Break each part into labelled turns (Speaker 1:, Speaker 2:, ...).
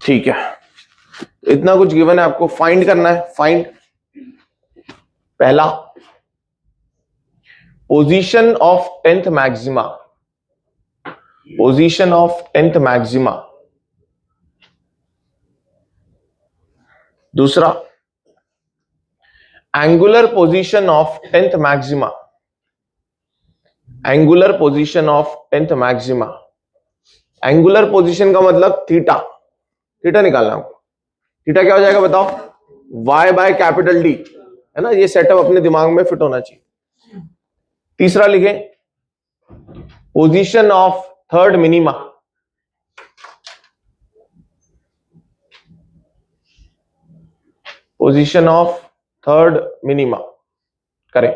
Speaker 1: ठीक है, इतना कुछ गिवन है, आपको फाइंड करना है। फाइंड पहला, position of 10th maxima, position of 10th maxima. दूसरा, angular position of 10th maxima, angular position of 10th maxima. Angular position का मतलब थीटा, थीटा निकालना है आपको। थीटा क्या हो जाएगा बताओ? y बाय कैपिटल डी, है ना। ये सेटअप अपने दिमाग में फिट होना चाहिए। तीसरा लिखे, position of third minima, position of third minima करें।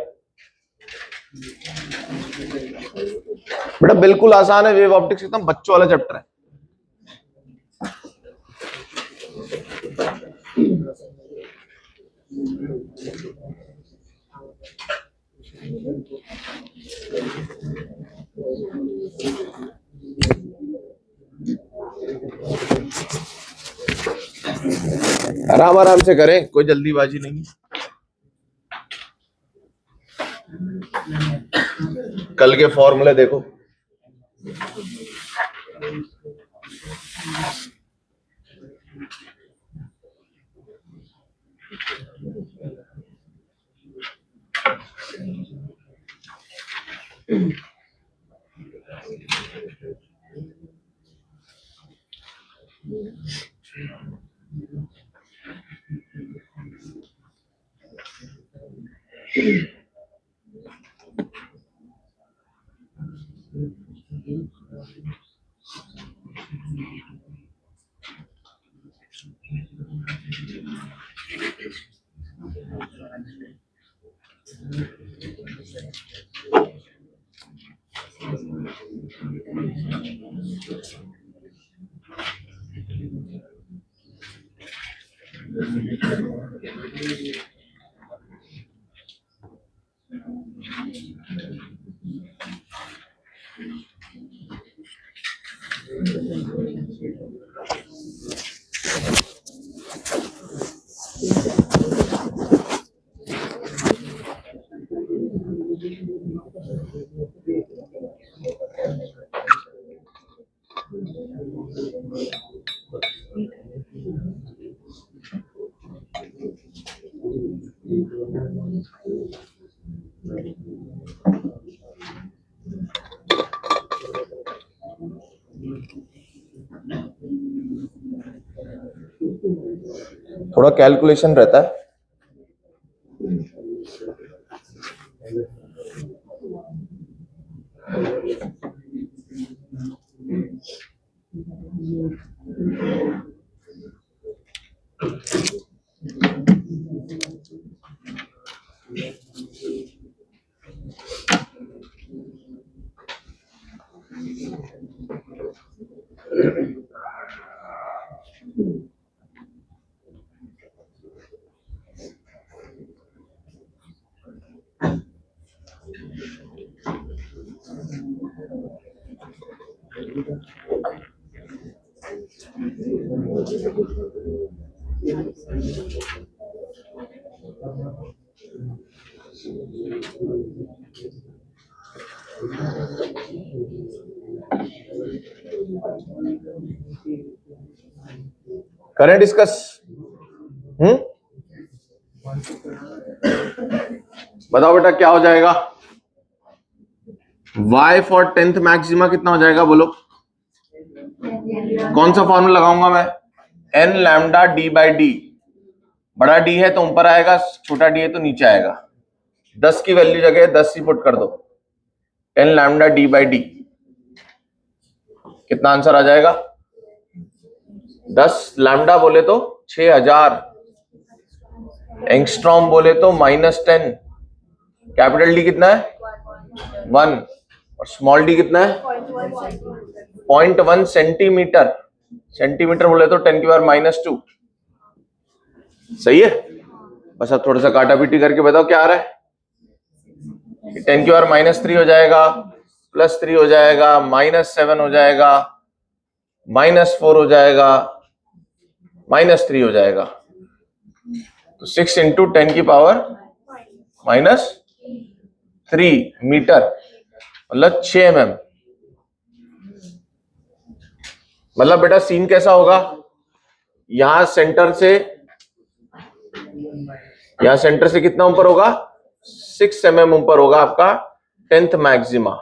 Speaker 1: बेटा बिल्कुल आसान है, वेव ऑप्टिक्स एकदम बच्चों वाला चैप्टर है। आराम आराम से करें, कोई जल्दीबाजी नहीं। कल के फॉर्मूले देखो। थोड़ा कैलकुलेशन रहता है। करें डिस्कस? बताओ बेटा क्या हो जाएगा? y फॉर 10th मैक्सिमा कितना हो जाएगा बोलो? कौन सा फॉर्मूला लगाऊंगा मैं? n lambda d by D. बड़ा d है तो ऊपर आएगा, छोटा d है तो नीचे आएगा। 10 की वैल्यू जगह 10 ही पुट कर दो, n lambda d by D. कितना आंसर आ जाएगा? 10 लैम्डा बोले तो 6000, एंगस्ट्रॉम बोले तो -10, कैपिटल डी कितना है? 1, और स्मॉल डी कितना है? 0.1 सेंटीमीटर। सेंटीमीटर बोले तो 10⁻²। सही है? बस अब थोड़ा सा काटा पीटी करके बताओ क्या आ रहा है? 10⁻³ हो जाएगा, +3 हो जाएगा, -7 हो जाएगा, -4 हो जाएगा, -3 हो जाएगा। तो 6 इंटू 10 की पावर -3 मीटर, मतलब 6 mm। मतलब बेटा सीन कैसा होगा, यहां सेंटर से कितना ऊपर होगा, 6 mm ऊपर होगा आपका 10th मैक्सिमा,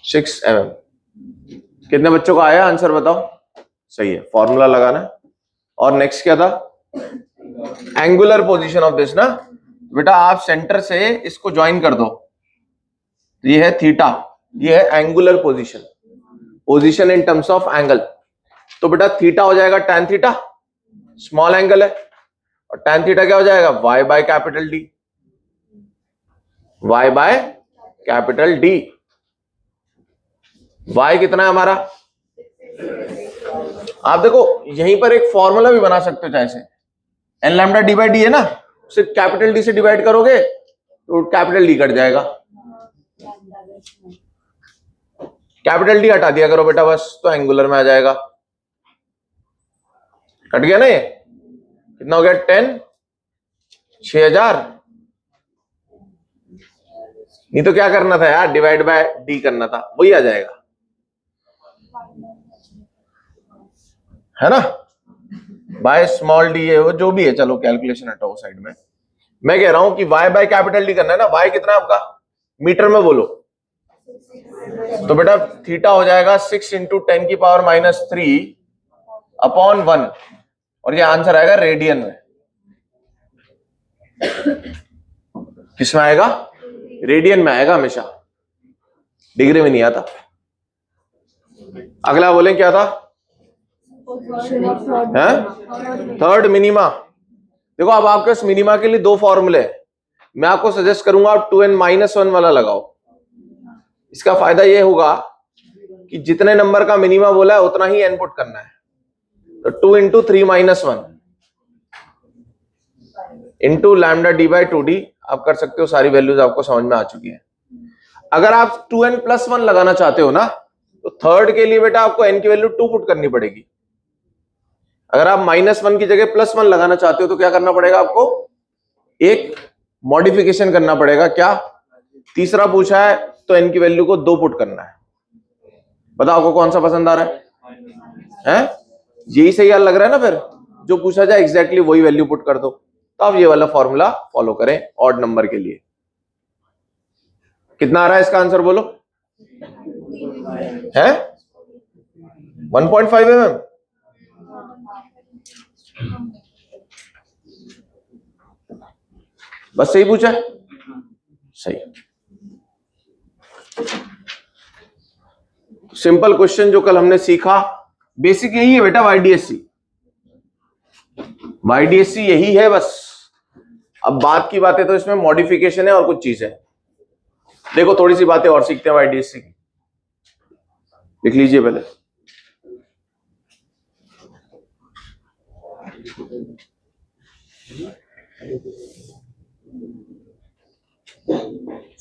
Speaker 1: 6 mm। कितने बच्चों को आया आंसर बताओ? सही है, फॉर्मूला लगाना है। और नेक्स्ट क्या था, एंगुलर पोजीशन ऑफ दिस ना, बेटा आप सेंटर से इसको ज्वाइन कर दो, ये है थीटा, ये है angular position in terms of angle. तो बेटा थीटा हो जाएगा tan थीटा, स्मॉल एंगल है, और tan थीटा क्या हो जाएगा, y by capital D, y by capital D. y कितना है हमारा, आप देखो यहीं पर एक फॉर्मूला भी बना सकते हो चाहे से, N lambda D by D है ना, उसे कैपिटल डी से डिवाइड करोगे तो कैपिटल डी कट जाएगा, कैपिटल डी हटा दिया करो बेटा बस, तो एंगुलर में आ जाएगा। कट गया ना, ये कितना हो गया 10, 6000। नहीं तो क्या करना था यार, डिवाइड बाय डी करना था, वही आ जाएगा, है ना, बाय स्मॉल डी है वो जो भी है, चलो कैलकुलेशन हटाओ साइड में। मैं कह रहा हूं कि y बाय कैपिटल डी करना है ना, y कितना है आपका, मीटर में बोलो। तो बेटा थीटा हो जाएगा 6 इंटू 10 की पावर -3 अपॉन 1, और ये आंसर आएगा रेडियन में। किसमें आएगा, रेडियन में आएगा हमेशा, डिग्री में नहीं आता। अगला बोले क्या था, थर्ड मिनिमा। देखो अब आपके पास मिनिमा के लिए दो फॉर्मूले हैं, मैं आपको सजेस्ट करूंगा आप 2n-1 वाला लगाओ। इसका फायदा ये होगा कि जितने नंबर का मिनिमा बोला है उतना ही इनपुट करना है। तो 2 into 3-1 into lambda D by 2d आप कर सकते हो, सारी वैल्यूज आपको समझ में आ चुकी है। अगर आप 2n+1 लगाना चाहते हो ना, तो थर्ड के लिए बेटा आपको n की वैल्यू 2 पुट करनी पड़ेगी। अगर आप -1 की जगह +1 लगाना चाहते हो तो क्या करना पड़ेगा आपको, एक मॉडिफिकेशन करना पड़ेगा। क्या, तीसरा पूछा है तो n की वैल्यू को 2 पुट करना है। बताओ आपको कौन सा पसंद आ रहा है? यही सही लग रहा है ना, फिर जो पूछा जाए एग्जैक्टली वही वैल्यू पुट कर दो। तो आप ये वाला फॉर्मूला फॉलो करें ऑड नंबर के लिए। कितना आ रहा है इसका आंसर बोलो, है 1.5 mm। बस सही पूछा है, सही। सिंपल क्वेश्चन जो कल हमने सीखा, बेसिक यही है बेटा, YDSC यही है बस। अब बात की बातें तो इसमें मॉडिफिकेशन है और कुछ चीज है। देखो थोड़ी सी बातें और सीखते हैं YDSC की, लिख लीजिए पहले।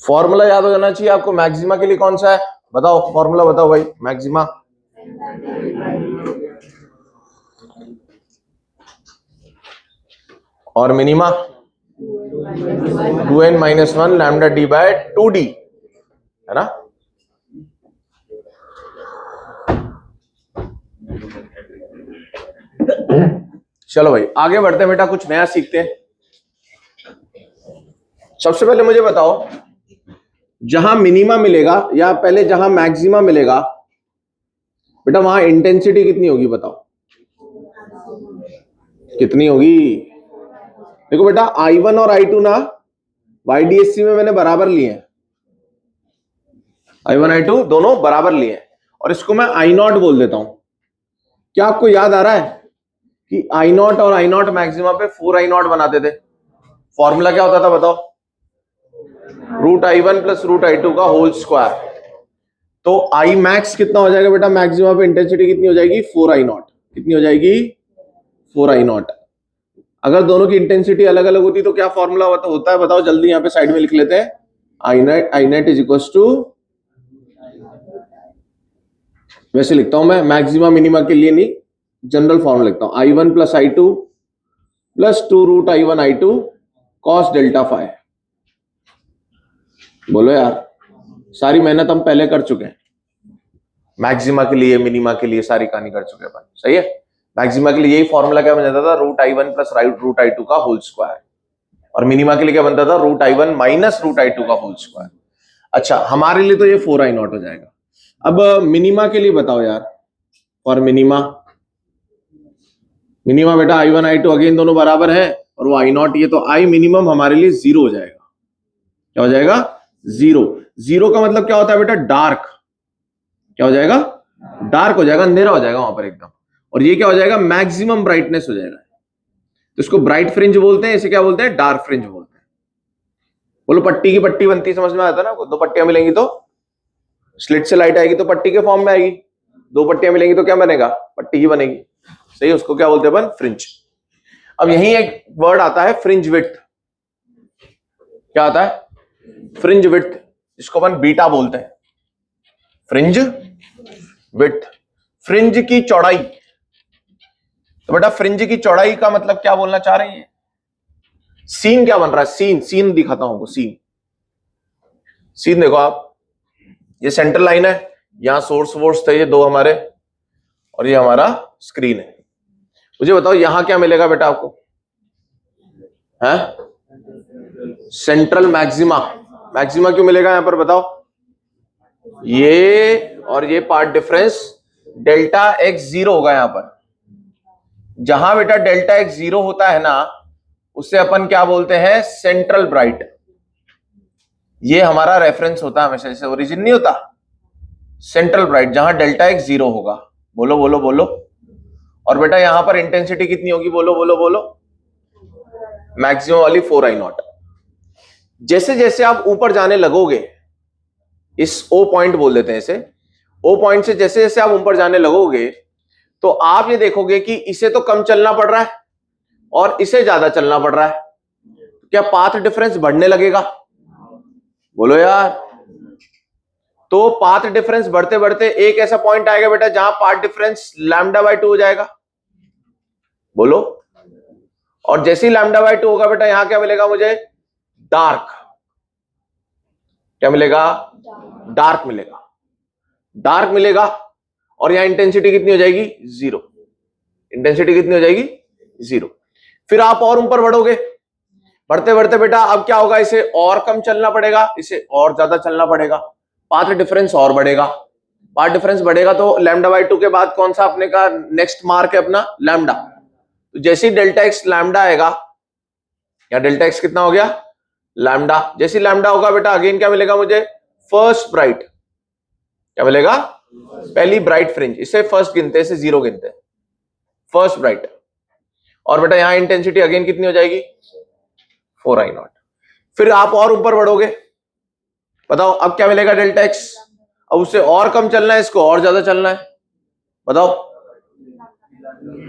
Speaker 1: फॉर्मूला याद हो जाना चाहिए आपको मैक्सिमा के लिए। कौन सा है बताओ, फॉर्मूला बताओ भाई, मैक्सिमा और minima 2n-1 lambda D by 2d, है ना। चलो भाई आगे बढ़ते हैं बेटा, कुछ नया सीखते हैं। सबसे पहले मुझे बताओ, जहां मिनिमा मिलेगा या पहले जहां मैक्सिमा मिलेगा बेटा, वहां इंटेंसिटी कितनी होगी बताओ, कितनी होगी? देखो बेटा I1 और I2 ना YDSC में मैंने बराबर लिए हैं, I1 I2 दोनों बराबर लिए हैं, और इसको मैं I0 बोल देता हूं। क्या आपको याद आ रहा है कि I0 और I0 मैक्सिमा पे 4I0 बनाते थे? फॉर्मूला क्या होता था बताओ, √I1 + √I2 का होल स्क्वायर। तो I मैक्स कितना हो जाएगा बेटा, मैक्सिमा पे इंटेंसिटी कितनी हो जाएगी, 4I0। कितनी हो जाएगी, 4I0। अगर दोनों की इंटेंसिटी अलग अलग होती तो क्या फॉर्मूला होता है बताओ, जल्दी यहाँ पे साइड में लिख लेते हैं। I net = वैसे लिखता हूं मैं, मैक्सिमा मिनिमा के लिए नहीं, जनरल फॉर्म लिखता हूं, I1 plus I2 plus 2 root I1 I2 cos delta phi. बोलो यार, सारी मेहनत हम पहले कर चुके हैं, मैक्सिमा के लिए मिनिमा के लिए सारी कहानी कर चुके हैं। सही है, मैक्सिमा के लिए यही फॉर्मूला क्या बन जाता था, root I1 plus root I2 का होल स्क्वायर, और मिनिमा के लिए क्या बनता था, root I1 minus root I2 का होल स्क्वायर। अच्छा, हमारे लिए तो ये 4I0 हो जाएगा। अब मिनिमा के लिए बताओ यार, और मिनिमा बेटा I1 I2 अगेन दोनों बराबर है, और वो I0 ये तो I मिनिमम हमारे लिए 0 हो जाएगा। क्या हो जाएगा, 0। 0 का मतलब क्या होता है बेटा, डार्क। क्या हो जाएगा, डार्क हो जाएगा, अंधेरा हो जाएगा वहां पर एकदम। और ये क्या हो जाएगा, मैक्सिमम ब्राइटनेस हो जाएगा। तो इसको ब्राइट फ्रिंज बोलते हैं, इसे क्या बोलते हैं, डार्क फ्रिंज बोलते हैं। बोलो, पट्टी की पट्टी बनती, समझ में आता है ना, दो पट्टियां मिलेंगी तो स्लिट से लाइट आएगी तो पट्टी के फॉर्म में आएगी, दो पट्टियां मिलेंगी तो क्या बनेगा, पट्टी ही बनेगी। सही, उसको क्या बोलते हैं अपन, फ्रिंज। अब यही एक वर्ड आता है फ्रिंज विड्थ। क्या आता है, फ्रिंज विड्थ, जिसको अपन बीटा बोलते हैं, फ्रिंज विड्थ, फ्रिंज की चौड़ाई। तो बेटा फ्रिंज की चौड़ाई का मतलब क्या बोलना चाह रहे हैं, सीन क्या बन रहा है, सीन दिखाता हूं, सीन देखो आप, ये सेंट्रल लाइन है, यहां सोर्स वोर्स थे ये दो हमारे, और ये हमारा स्क्रीन है। मुझे बताओ यहां क्या मिलेगा बेटा आपको, है सेंट्रल मैक्सिमा। मैक्सिमा क्यों मिलेगा यहां पर बताओ, ये और ये पार्ट डिफरेंस डेल्टा एक्स 0 होगा यहां पर। जहां बेटा डेल्टा एक्स 0 होता है ना, उससे अपन क्या बोलते हैं, सेंट्रल ब्राइट। ये हमारा रेफरेंस होता है हमेशा, जैसे ओरिजिन नहीं होता, सेंट्रल ब्राइट जहां डेल्टा एक्स 0 होगा। बोलो बोलो बोलो। और बेटा यहां पर इंटेंसिटी कितनी होगी, बोलो बोलो बोलो, मैक्सिमम वाली 4I0। जैसे जैसे आप ऊपर जाने लगोगे, इस O पॉइंट बोल देते हैं इसे, O पॉइंट से जैसे जैसे आप ऊपर जाने लगोगे, तो आप ये देखोगे कि इसे तो कम चलना पड़ रहा है और इसे ज्यादा चलना पड़ रहा है। क्या पाथ डिफरेंस बढ़ने लगेगा, बोलो यार। तो पाथ डिफरेंस बढ़ते बढ़ते एक ऐसा पॉइंट आएगा बेटा जहां पाथ डिफरेंस λ/2 हो जाएगा, बोलो। और जैसे ही λ/2 होगा बेटा, यहां क्या मिलेगा मुझे, डार्क। क्या मिलेगा, डार्क मिलेगा, डार्क मिलेगा। और यहां इंटेंसिटी कितनी हो जाएगी, 0। इंटेंसिटी कितनी हो जाएगी, 0। फिर आप और ऊपर बढ़ोगे, बढ़ते बढ़ते बेटा अब क्या होगा, इसे और कम चलना पड़ेगा, इसे और ज्यादा चलना पड़ेगा, पाथ डिफरेंस और बढ़ेगा। पाथ डिफरेंस बढ़ेगा तो λ/2 के बाद कौन सा अपने का नेक्स्ट मार्क है, अपना लैम्डा। तो जैसे ही डेल्टा एक्स लैम्डा आएगा, या डेल्टा एक्स कितना हो गया, लैम्डा। जैसे लैम्डा होगा बेटा, अगेन क्या मिलेगा मुझे, फर्स्ट ब्राइट। क्या मिलेगा, पहली ब्राइट फ्रिंज। इसे फर्स्ट गिनते हैं, इसे 0 गिनते हैं, फर्स्ट ब्राइट। और बेटा यहां इंटेंसिटी अगेन कितनी हो जाएगी, 4I0। फिर आप और ऊपर बढ़ोगे, बताओ अब क्या मिलेगा, डेल्टा एक्स। अब उससे और कम चलना है, इसको और ज्यादा चलना है, बताओ।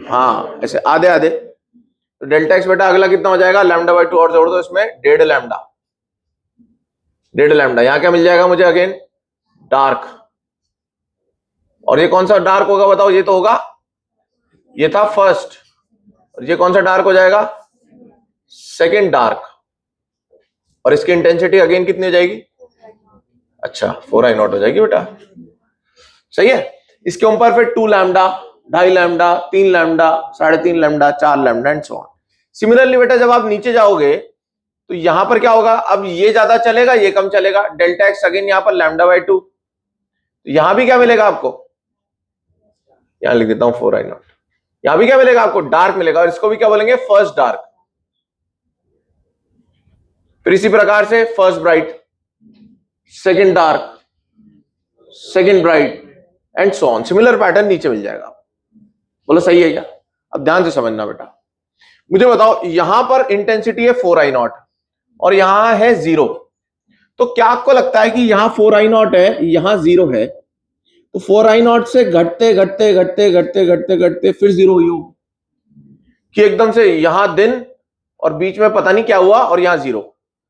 Speaker 1: हाँ, ऐसे आधे आधे। तो डेल्टा एक्स बेटा अगला कितना हो जाएगा, λ/2 और जोड़ दो इसमें, 1.5 लैम्डा। 1.5 लैम्डा। यहां क्या मिल जाएगा मुझे, अगेन डार्क। और ये कौन सा डार्क होगा बताओ, ये तो होगा, ये था फर्स्ट, और ये कौन सा डार्क हो जाएगा, सेकंड डार्क। और इसकी इंटेंसिटी अगेन कितनी हो जाएगी, अच्छा 4I0 हो जाएगी बेटा। सही है। इसके ऊपर फिर 2 lambda, 2.5 lambda, 3 lambda, 3.5 lambda, 4 lambda and so on. Similarly बेटा जब आप नीचे जाओगे तो यहां पर क्या होगा, अब ये ज्यादा चलेगा, ये कम चलेगा, डेल्टा एक्स अगेन यहां पर λ/2। यहां भी क्या मिलेगा आपको, यहां लिख देता हूं 4I0। यहां भी क्या मिलेगा आपको, डार्क मिलेगा, और इसको भी क्या बोलेंगे, फर्स्ट डार्क। फिर इसी प्रकार से first bright, second dark, second bright and so on. Similar pattern नीचे मिल जाएगा। बोलो सही है क्या। अब ध्यान से समझना बेटा, मुझे बताओ यहां पर इंटेंसिटी है 4I0 और यहां है 0। तो क्या आपको लगता है कि यहां 4I0 है, यहां 0 है, तो 4I0 से घटते घटते घटते घटते घटते घटते फिर 0 हुई हो, कि एकदम से यहां दिन और बीच में पता नहीं क्या हुआ और यहां 0।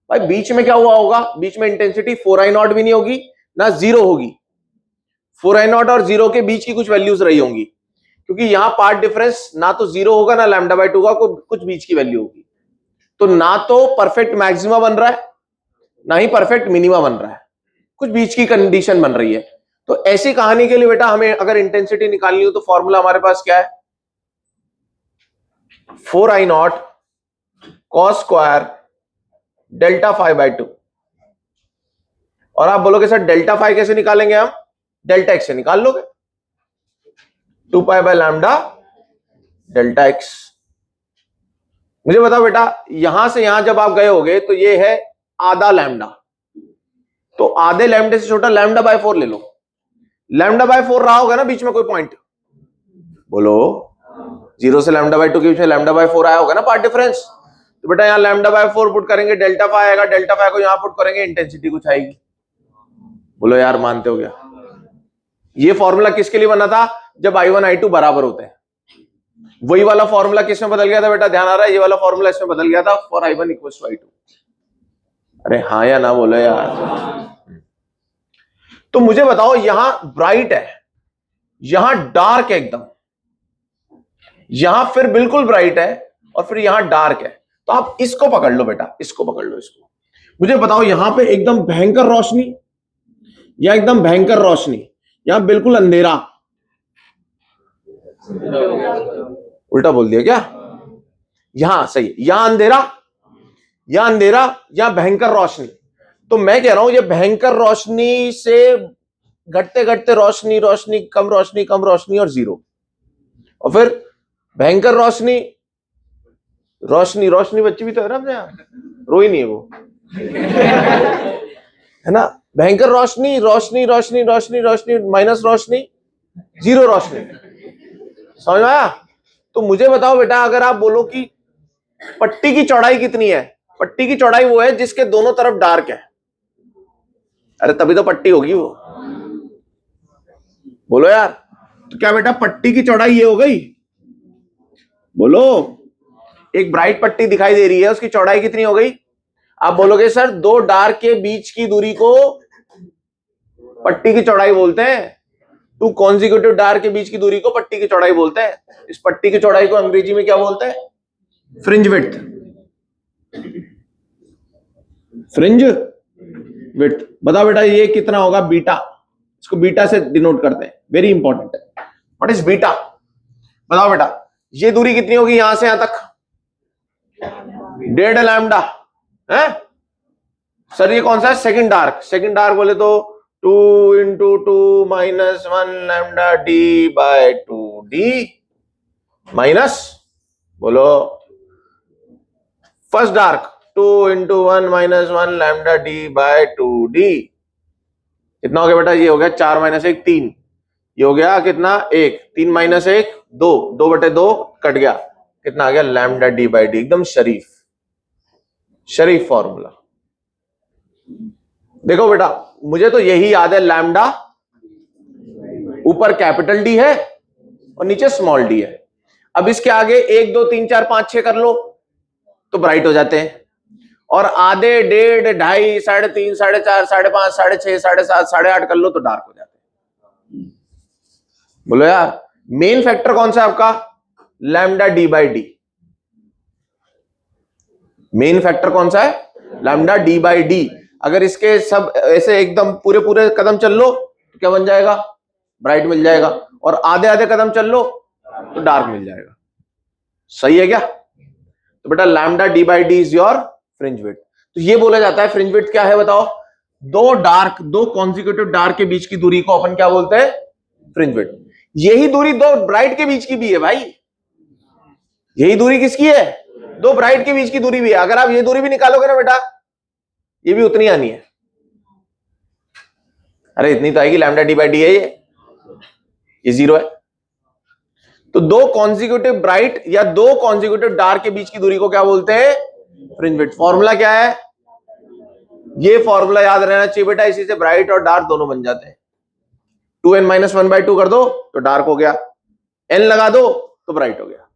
Speaker 1: भाई बीच में क्या हुआ होगा, बीच में इंटेंसिटी 4I0 भी नहीं होगी ना 0 होगी। 4i0 और 0 के बीच की कुछ वैल्यूज रही होंगी, क्योंकि यहां पार्ट डिफरेंस ना तो 0 होगा ना λ/2 का, कुछ बीच की वैल्यू होगी। तो ना तो परफेक्ट मैक्सिमा बन रहा है ना ही परफेक्ट मिनिमा बन रहा है, कुछ बीच की कंडीशन बन रही है। तो ऐसी कहानी के लिए बेटा हमें अगर इंटेंसिटी निकालनी हो तो फॉर्मूला हमारे पास क्या है, 4i0 cos square delta five by 2। और आप बोलोगे सर डेल्टा फाइव कैसे निकालेंगे हम, डेल्टा एक्स से निकाल लोगे, 2 pi by lambda delta x. मुझे बताओ बेटा यहां से यहां जब आप गए होगे तो ये है आधा लैम्डा, तो आधे लैम्डे से छोटा λ/4 ले लो। λ/4 रहा होगा ना बीच में कोई पॉइंट, बोलो 0 से λ/2 के बीच में λ/4 आया होगा ना पार्ट डिफरेंस। तो बेटा यहां λ/4 पुट करेंगे, डेल्टा फाइव आएगा, डेल्टा फाइव को यहां पुट करेंगे, इंटेंसिटी कुछ आएगी। बोलो यार मानते हो क्या? ये फॉर्मूला किसके लिए बना था, जब i1 i2 बराबर होते हैं। वही वाला फॉर्मूला किसमें बदल गया था बेटा, ध्यान आ रहा है, ये वाला फॉर्मूला इसमें बदल गया था for i1 equals to i2। अरे हाँ या ना बोलो यार। तो मुझे बताओ यहां ब्राइट है, यहां डार्क है एकदम, यहां फिर बिल्कुल ब्राइट है और फिर यहां डार्क है। तो आप इसको पकड़ लो बेटा, इसको पकड़ लो, इसको। मुझे बताओ यहां पे एकदम भयंकर रोशनी या एकदम भयंकर रोशनी, यहां बिल्कुल अंधेरा। उल्टा बोल दिया क्या? यहां सही, यहां अंधेरा, यहां अंधेरा, यहां भयंकर रोशनी। तो मैं कह रहा हूं ये भयंकर रोशनी से घटते घटते रोशनी, रोशनी कम रोशनी, कम रोशनी और 0, और फिर भयंकर रोशनी, रोशनी, रोशनी बच्ची भी तो है ना अपने यहाँ, रोई नहीं है वो है ना। भयंकर रोशनी, रोशनी रोशनी रोशनी रोशनी माइनस रोशनी, 0 रोशनी। समझ में आया? तो मुझे बताओ बेटा अगर आप बोलो कि पट्टी की चौड़ाई कितनी है, पट्टी की चौड़ाई वो है जिसके दोनों तरफ डार्क है। अरे तभी तो पट्टी होगी वो, बोलो यार। तो क्या बेटा पट्टी की चौड़ाई ये हो गई, बोलो। एक ब्राइट पट्टी दिखाई दे रही है, उसकी चौड़ाई कितनी हो गई? आप बोलोगे सर दो डार्क के बीच की दूरी को पट्टी की चौड़ाई बोलते हैं, 2 कॉन्जिक्यूटिव डार्क के बीच की दूरी को पट्टी की चौड़ाई बोलते हैं। इस पट्टी की चौड़ाई को अंग्रेजी में क्या बोलते हैं? Fringe width. Fringe width. बताओ बेटा ये कितना होगा, बीटा। इसको बीटा से डिनोट करते हैं, वेरी इंपॉर्टेंट है। What is beta? बताओ बेटा ये दूरी कितनी होगी यहां से यहां तक? 1.5 लैम्डा है सर। ये कौन सा है? Second dark. सेकंड डार्क बोले तो 2 into 2 minus 1 lambda D by 2d minus, बोलो first dark 2 into 1 minus 1 lambda D by 2d। कितना हो गया बेटा? ये हो गया 4 माइनस 1 3, ये हो गया कितना 1, 3 माइनस 1 2, 2/2 कट गया, कितना आ गया? Lambda D by D. एकदम शरीफ, शरीफ फॉर्मूला। देखो बेटा मुझे तो यही याद है, लैम्डा ऊपर कैपिटल डी है और नीचे स्मॉल डी है। अब इसके आगे 1 2 3 4 5 6 कर लो तो ब्राइट हो जाते हैं, और आधे 1.5 2.5 3.5 4.5 5.5 6.5 7.5 8.5 कर लो तो डार्क हो जाते हैं। बोलो यार मेन फैक्टर कौन सा है आपका? Lambda D by D. Main factor कौन सा है? Lambda D by D. अगर इसके सब ऐसे एकदम पूरे पूरे कदम चल लो तो क्या बन जाएगा? ब्राइट मिल जाएगा, और आधे आधे कदम चल लो तो डार्क मिल जाएगा। सही है क्या? तो बेटा lambda D by D is your fringe width. तो ये बोला जाता है फ्रिंज विड्थ क्या है बताओ? दो कॉन्जिक्यूटिव डार्क के बीच की दूरी को अपन क्या बोलते हैं? Fringe width. यही दूरी दो ब्राइट के बीच की भी है भाई। यही दूरी किसकी है? दो ब्राइट के बीच की दूरी भी है। अगर आप ये दूरी भी निकालोगे ना बेटा, ये भी उतनी आनी है। अरे इतनी तो आएगी, लैम्डा डी बाई डी है ये 0 है। तो दो कॉन्जिक्यूटिव ब्राइट या दो कॉन्जिक्यूटिव डार्क के बीच की दूरी को क्या बोलते हैं? Fringe width. फॉर्मूला क्या है? ये फॉर्मूला याद रहना चाहिए बेटा, इसी से ब्राइट और डार्क दोनों बन जाते हैं। 2n-1/2 कर दो तो डार्क हो गया, n लगा दो तो ब्राइट हो गया।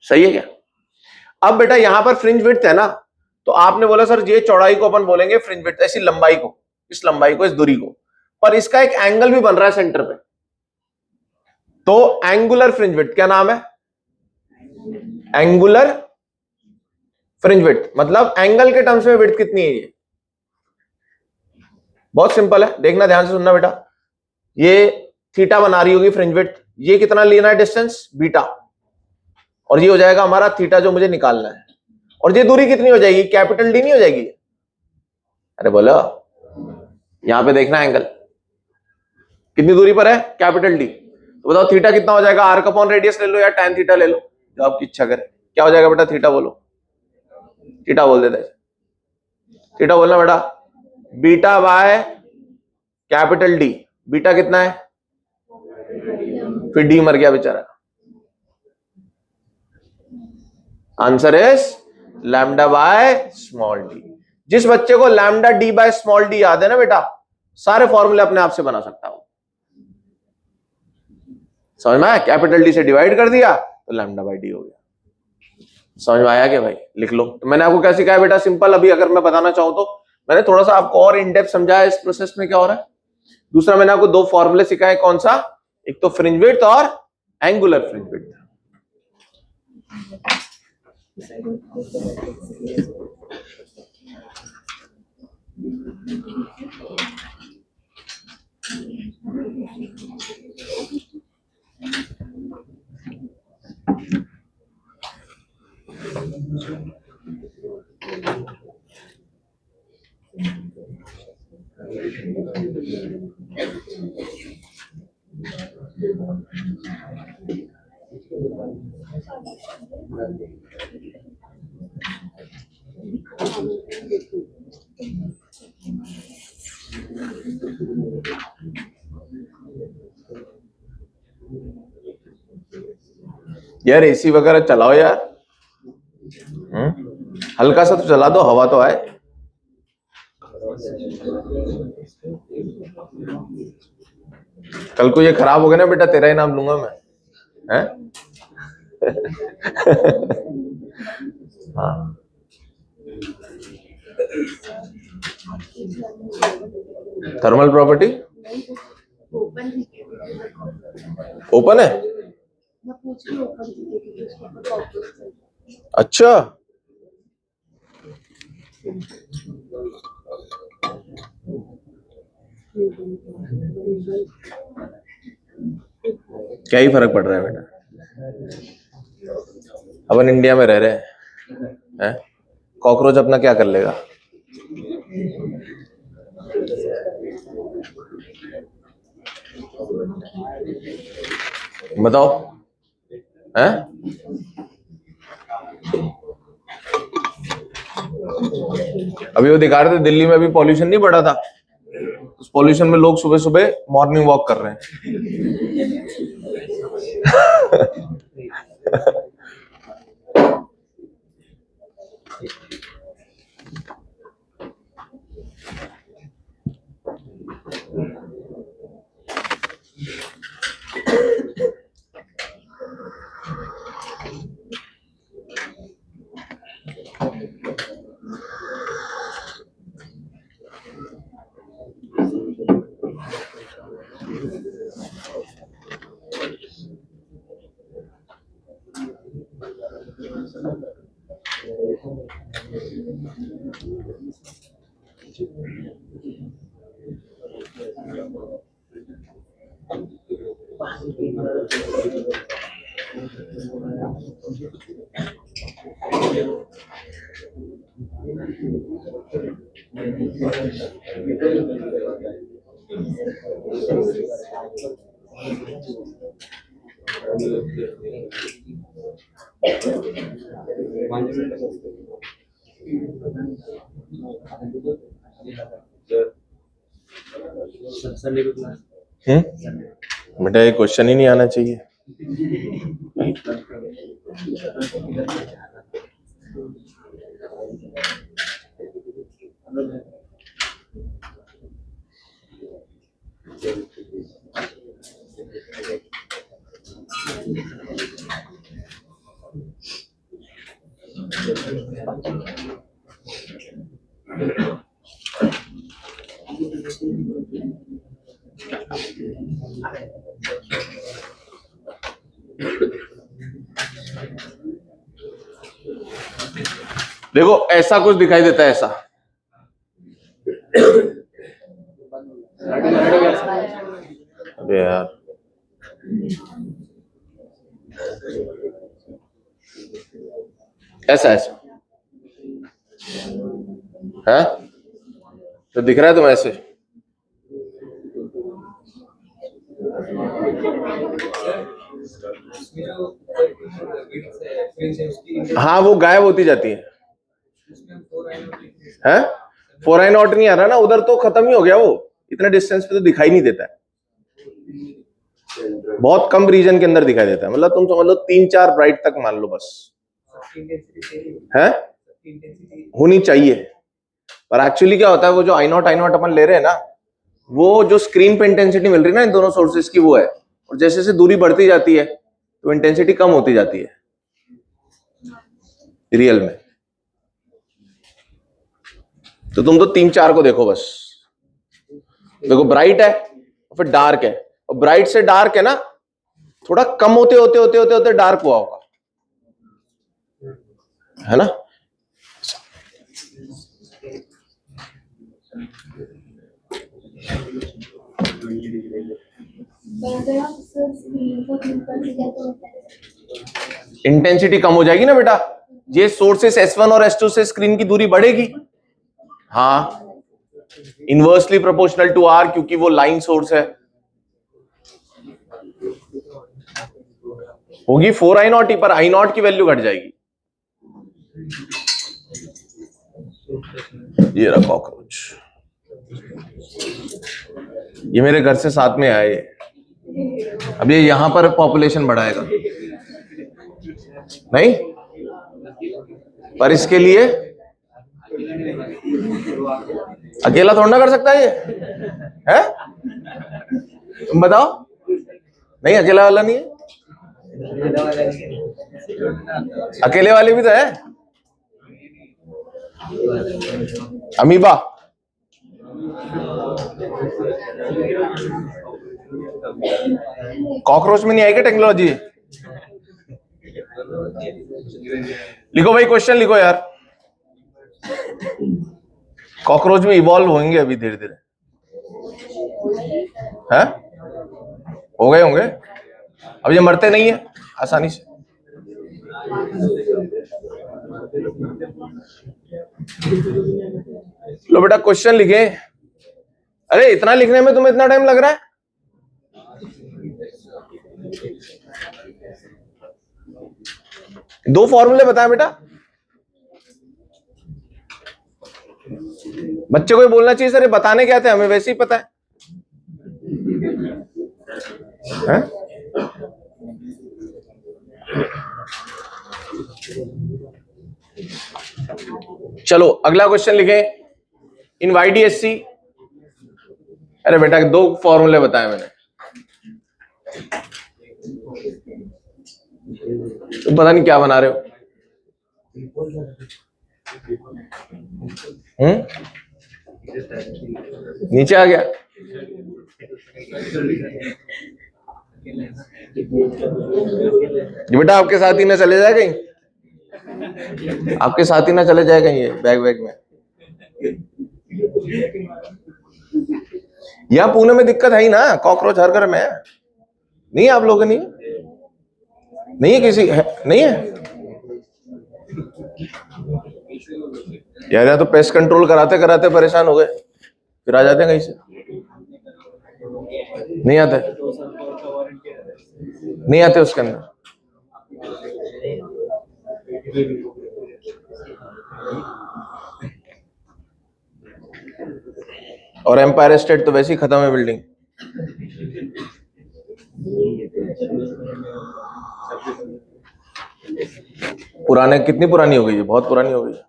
Speaker 1: सही है क्या? अब बेटा यहां पर फ्रिंज विड्थ है ना, तो आपने बोला सर ये चौड़ाई को अपन बोलेंगे फ्रिंज विड्थ, ऐसी लंबाई को, इस लंबाई को, इस दूरी को। पर इसका एक एंगल भी बन रहा है सेंटर पे, तो एंगुलर फ्रिंज विड्थ क्या नाम है? एंगुलर फ्रिंज विड्थ मतलब एंगल के टर्म्स में विड्थ कितनी है ये? बहुत सिंपल है, देखना ध्यान से सुनना बेटा। ये थीटा बना रही होगी फ्रिंज विड्थ, ये कितना लेना है डिस्टेंस? बीटा, और ये हो जाएगा हमारा थीटा जो मुझे निकालना है। और ये दूरी कितनी हो जाएगी? कैपिटल डी नहीं हो जाएगी? अरे बोलो, यहां पे देखना एंगल कितनी दूरी पर है? Capital D. तो बताओ थीटा कितना हो जाएगा? आर्क अपॉन रेडियस ले लो या tan थीटा ले लो, जो आपकी इच्छा करे। क्या हो जाएगा बेटा? थीटा बोलो, थीटा बोल देते, थीटा बोलना बेटा। Beta by capital D, beta कितना है? फिर डी मर गया बेचारा। Answer is lambda by small D. जिस बच्चे को lambda D by small D याद है ना बेटा, सारे फॉर्मूले अपने आप से बना सकता हूं। समझ में आया? कैपिटल डी से डिवाइड कर दिया तो लैम्डा बाय डी हो गया। समझ में आया? कि भाई लिख लो। तो मैंने आपको क्या सिखाया बेटा? सिंपल। अभी अगर मैं बताना चाहूं तो मैंने थोड़ा सा आपको और इन डेप्थ समझाया इस प्रोसेस में क्या हो रहा है। दूसरा मैंने आपको दो फॉर्मूले सिखाए, कौन सा? एक तो फ्रिंज विड्थ और एंगुलर फ्रिंज विड्थ। यार एसी वगैरह चलाओ यार, हल्का सा तो चला दो, हवा तो आए। कल को ये खराब हो गया ना बेटा, तेरा ही नाम लूंगा मैं, हैं? हाँ। थर्मल प्रॉपर्टी ओपन है? अच्छा, क्या ही फर्क पड़ रहा है बेटा, अपन इंडिया में रह रहे हैं, कॉकरोच अपना क्या कर लेगा? बताओ, हैं? अभी वो दिखा रहे थे दिल्ली में अभी पॉल्यूशन नहीं बढ़ा था, उस पॉल्यूशन में लोग सुबह सुबह मॉर्निंग वॉक कर रहे हैं। बेटा ये क्वेश्चन ही नहीं आना चाहिए। देखो ऐसा कुछ दिखाई देता है, ऐसा अबे यार ऐसा ऐसा है, तो दिख रहा है तुम्हें ऐसे? हाँ वो गायब होती जाती है। 4i0 नहीं आ रहा ना उधर, तो खत्म ही हो गया वो, इतना डिस्टेंस पे तो दिखाई नहीं देता है, बहुत कम रीजन के अंदर दिखाई देता है। मतलब तुम समझ लो 3-4 ब्राइट तक मान लो बस है, होनी चाहिए। पर एक्चुअली क्या होता है, वो जो i0 अपन ले रहे हैं ना, वो जो स्क्रीन पे इंटेंसिटी मिल रही है ना इन दोनों सोर्सेज की, वो है। और जैसे जैसे दूरी बढ़ती जाती है तो इंटेंसिटी कम होती जाती है रियल में। तो तुम तो 3-4 को देखो बस, देखो ब्राइट है फिर डार्क है, और ब्राइट से डार्क है ना, थोड़ा कम होते होते होते होते होते डार्क हुआ होगा, है ना। इंटेंसिटी कम हो जाएगी ना बेटा, ये सोर्सेस S1 और S2 से स्क्रीन की दूरी बढ़ेगी। हाँ, इनवर्सली प्रोपोर्शनल टू R, क्योंकि वो लाइन सोर्स है। होगी 4i0 ही, पर i0 की वैल्यू घट जाएगी। ये रहा कॉकरोच, ये मेरे घर से साथ में आए। अब ये यहां पर पॉपुलेशन बढ़ाएगा नहीं, पर इसके लिए अकेला थोड़ा ना कर सकता है ये, है? तुम बताओ, नहीं अकेला वाला नहीं है, अकेले वाले भी तो है। अमीबा, कॉकरोच में नहीं आएगी टेक्नोलॉजी? लिखो भाई, क्वेश्चन लिखो यार। कॉकरोच में इवॉल्व होंगे अभी धीरे धीरे, है? हो गए होंगे, अब ये मरते नहीं है आसानी से। लो बेटा क्वेश्चन लिखे। अरे इतना लिखने में तुम्हें इतना टाइम लग रहा है? दो फॉर्मूले बताए बेटा, बच्चे को ही बोलना चाहिए सर ये बताने क्या थे, हमें वैसे ही पता है? चलो अगला क्वेश्चन लिखें। इन YDSC, अरे बेटा दो फॉर्मूले बताए मैंने, तुम पता नहीं क्या बना रहे हो। नीचे आ गया, बेटा आपके साथ ही ना चले जाए कहीं, आपके साथ ही ना चले जाए कहीं ये बैग में। यहाँ पुणे में दिक्कत है ही ना, कॉकरोच हर घर में है। नहीं है आप लोगों नहीं, नहीं है किसी है, नहीं है यार। यहाँ तो पेस्ट कंट्रोल कराते कराते परेशान हो गए, फिर आ जाते हैं कहीं से। नहीं आते, नहीं आते उसके अंदर। और एम्पायर स्टेट तो वैसे ही खत्म है बिल्डिंग। पुराने, कितनी पुरानी हो गई है? बहुत पुरानी हो गई है।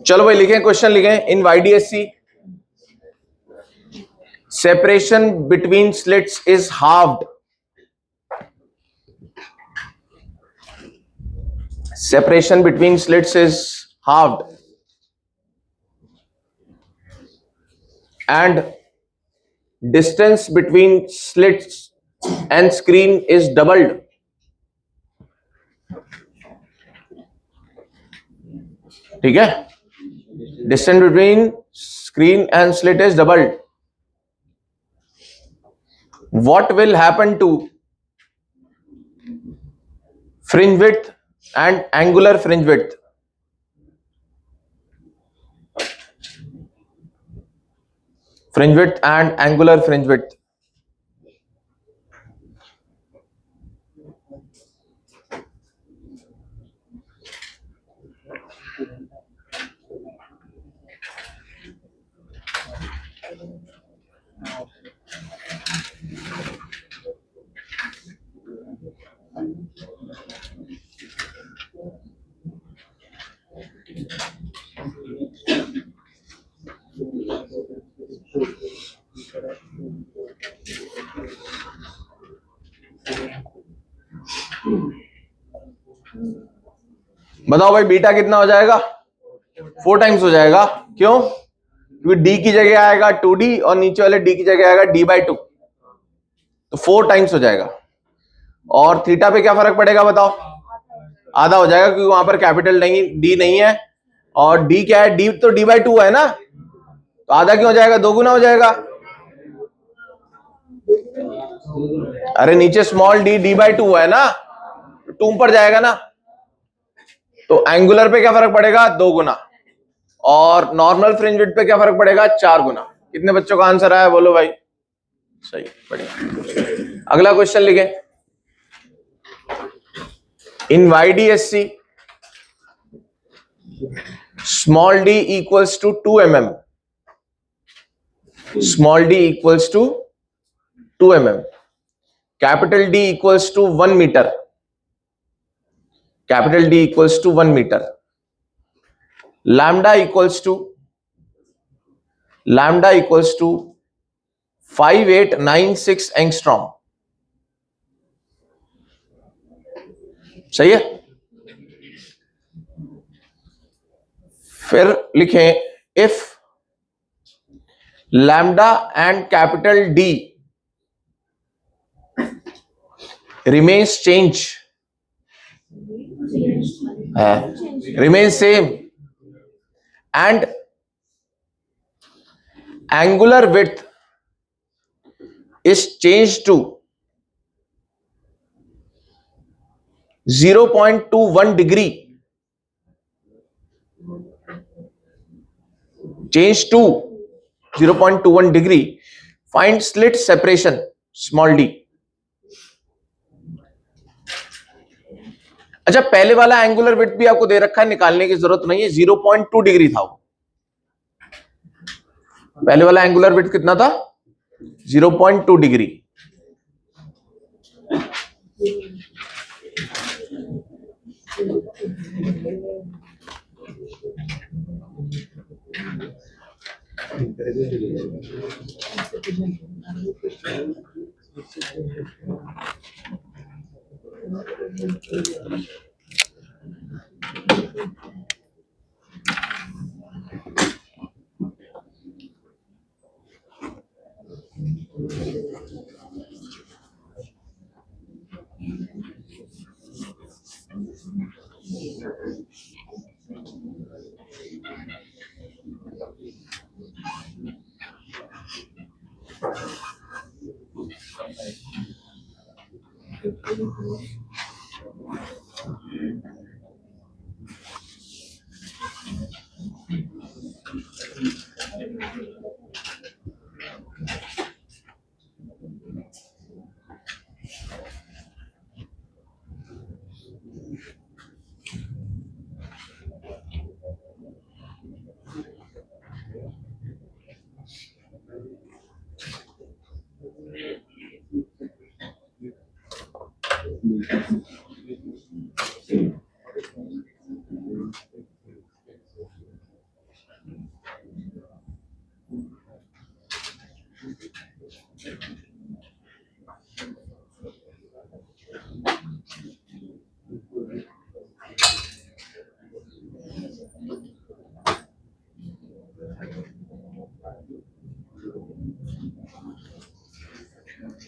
Speaker 1: चलो भाई लिखें, क्वेश्चन लिखें। इन YDSC separation between slits is halved. Separation between slits is halved and distance between slits and screen is doubled. ठीक है, distance between screen and slit is doubled. What will happen to fringe width and angular fringe width? Fringe width and angular fringe width. बताओ भाई, beta कितना हो जाएगा? 4 times हो जाएगा. क्यों? क्योंकि डी की जगह आएगा 2d और नीचे वाले डी की जगह आएगा d/2, तो 4 टाइम्स हो जाएगा. और थीटा पे क्या फर्क पड़ेगा बताओ? आधा हो जाएगा, क्योंकि वहां पर कैपिटल नहीं, डी नहीं है. और डी क्या है? डी तो d/2 है ना, तो आधा क्यों हो जाएगा? 2 गुना हो जाएगा. अरे नीचे स्मॉल डी d/2 है ना, 2 पर जाएगा ना. तो एंगुलर पे क्या फर्क पड़ेगा? 2 गुना. और नॉर्मल फ्रिंज विड्थ पे क्या फर्क पड़ेगा? 4 गुना. कितने बच्चों का आंसर आया बोलो भाई? सही, बढ़िया. अगला क्वेश्चन लिखे. In YDSC small d equals to 2 mm. Small d equals to 2 mm. Capital D equals to 1 metre. Capital D equals to 1 metre. Lambda equals to 5896 angstrom. सही है. फिर लिखें if lambda and capital D remains change, remains same, and angular width is changed to 0.21 degree. Change to 0.21 degree. Find slit separation small d. अच्छा, पहले वाला angular width भी आपको दे रखा है, निकालने की जरूरत नहीं है. 0.2 डिग्री था वो. पहले वाला एंगुलर विड्थ कितना था? 0.2 डिग्री.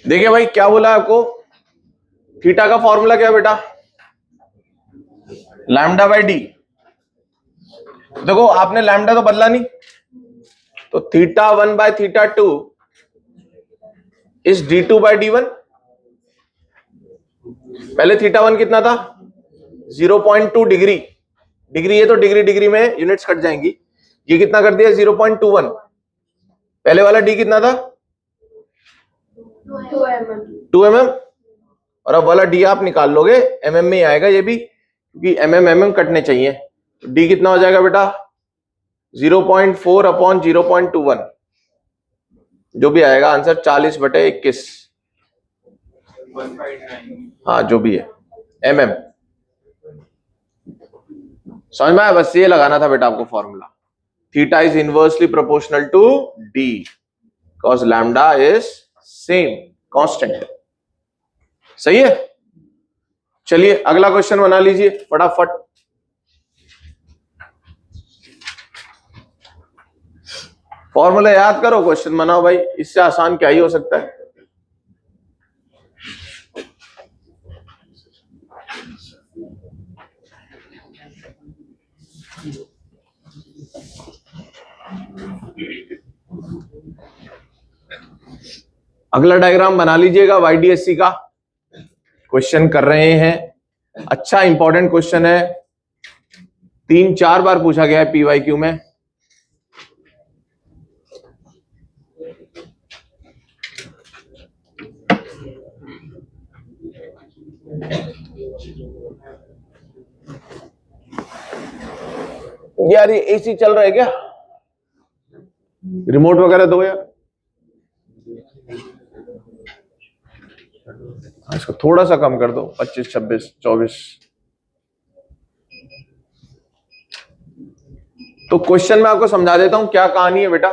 Speaker 1: देखिए भाई, क्या बोला आपको? थीटा का फॉर्मूला क्या बेटा? Lambda by D. देखो आपने लैम्डा तो बदला नहीं, तो theta 1 by theta 2 is d2 by d1। पहले थीटा 1 कितना था 0.2 डिग्री, डिग्री है तो डिग्री डिग्री में यूनिट्स कट जाएंगी, ये कितना कर दिया 0.21। पहले वाला डी कितना था 2 mm, और अब वाला डी आप निकाल लोगे एमएम में ही आएगा ये भी, क्योंकि एमएम कटने चाहिए। तो डी कितना हो जाएगा बेटा 0.4 अपॉन 0.21, जो भी आएगा आंसर 40/21। हाँ जो भी है एमएम, समझ में आया? बस ये लगाना था बेटा आपको formula, theta is inversely proportional to D because lambda is same constant. सही है, चलिए अगला क्वेश्चन बना लीजिए फटाफट। फॉर्मूला याद करो, क्वेश्चन बनाओ भाई, इससे आसान क्या ही हो सकता है। अगला डायग्राम बना लीजिएगा वाईडीएससी का, क्वेश्चन कर रहे हैं, अच्छा इंपॉर्टेंट क्वेश्चन है, 3-4 बार पूछा गया है पीवाईक्यू में। यार ये एसी चल रहा है क्या, रिमोट वगैरह दो यार, इसको थोड़ा सा कम कर दो 25, 26, 24। तो क्वेश्चन में आपको समझा देता हूं क्या कहानी है बेटा।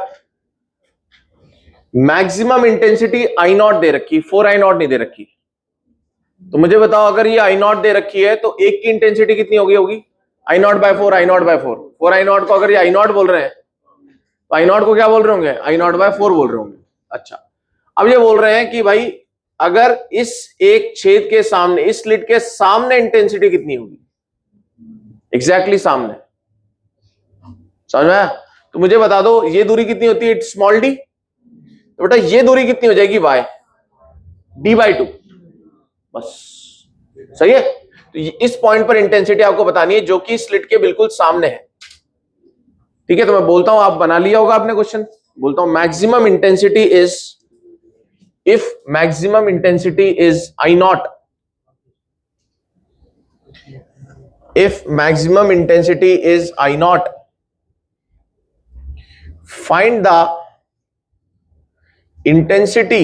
Speaker 1: Maximum intensity I not they रखी, 4 आई नॉट नहीं दे रखी। तो मुझे बताओ अगर ये आई नॉट दे रखी है तो एक की इंटेंसिटी कितनी होगी I naught by 4, I naught by 4, 4 I naught को अगर ये आई नॉट बोल रहे हैं तो आई नॉट को क्या बोल रहे होंगे आई नॉट बाय 4 बोल रहे होंगे। अच्छा, अब ये बोल रहे हैं कि भाई अगर इस एक छेद के सामने, इस स्लिट के सामने इंटेंसिटी कितनी होगी, एग्जैक्टली सामने, समझ में आया? तो मुझे बता दो ये दूरी कितनी होती है स्मॉल डी, तो बेटा ये दूरी कितनी हो जाएगी वाई, d/2, बस सही है। तो इस पॉइंट पर इंटेंसिटी आपको बतानी है जो कि स्लिट के बिल्कुल सामने है। ठीक है, तो मैं बोलता हूं, आप बना लिया होगा आपने क्वेश्चन, बोलता हूं maximum intensity is, if maximum intensity is I naught, if maximum intensity is I naught, find the intensity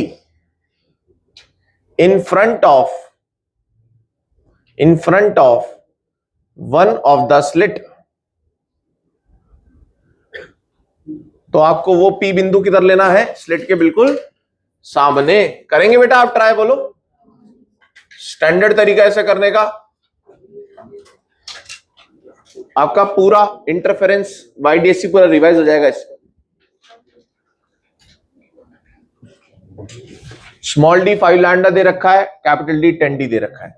Speaker 1: in front of one of the slit। तो आपको वो P बिंदु किधर लेना है, स्लिट के बिल्कुल सामने। करेंगे बेटा आप ट्राई, बोलो स्टैंडर्ड तरीका ऐसे करने का, आपका पूरा इंटरफेरेंस वाईडीएससी पूरा रिवाइज हो जाएगा इससे। स्मॉल डी 5 लैम्डा दे रखा है, कैपिटल डी 10 डी दे रखा है।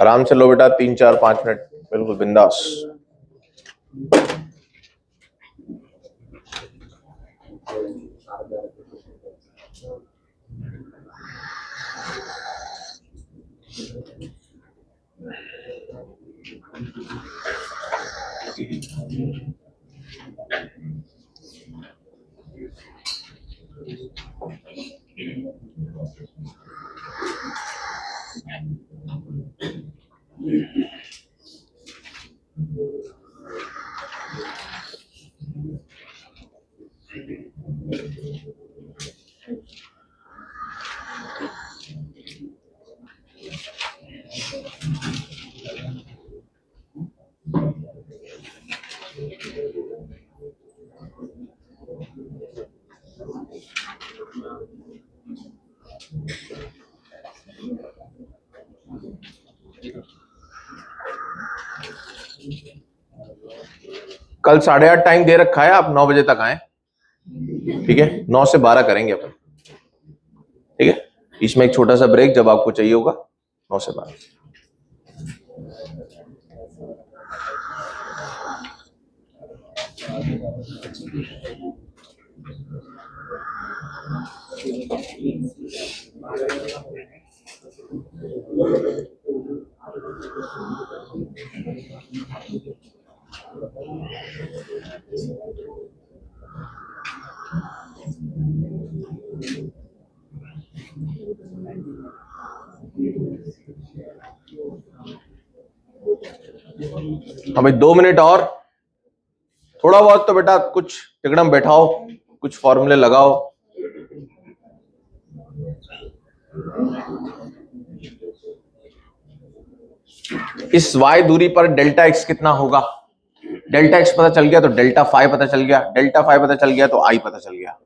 Speaker 1: आराम से लो बेटा, 3, 4, 5 मिनट बिल्कुल बिंदास। कल 8:30 टाइम दे रखा है, आप 9 बजे तक आए, ठीक है? 9 से 12 करेंगे अपन, ठीक है? इसमें एक छोटा सा ब्रेक जब आपको चाहिए होगा, 9 से 12। हमें 2 मिनट और, थोड़ा बहुत तो बेटा कुछ टिकड़म बैठाओ, कुछ फॉर्मूले लगाओ। इस y दूरी पर डेल्टा x कितना होगा? डेल्टा x पता चल गया तो डेल्टा फाई पता चल गया, डेल्टा फाई पता चल गया तो i पता चल गया।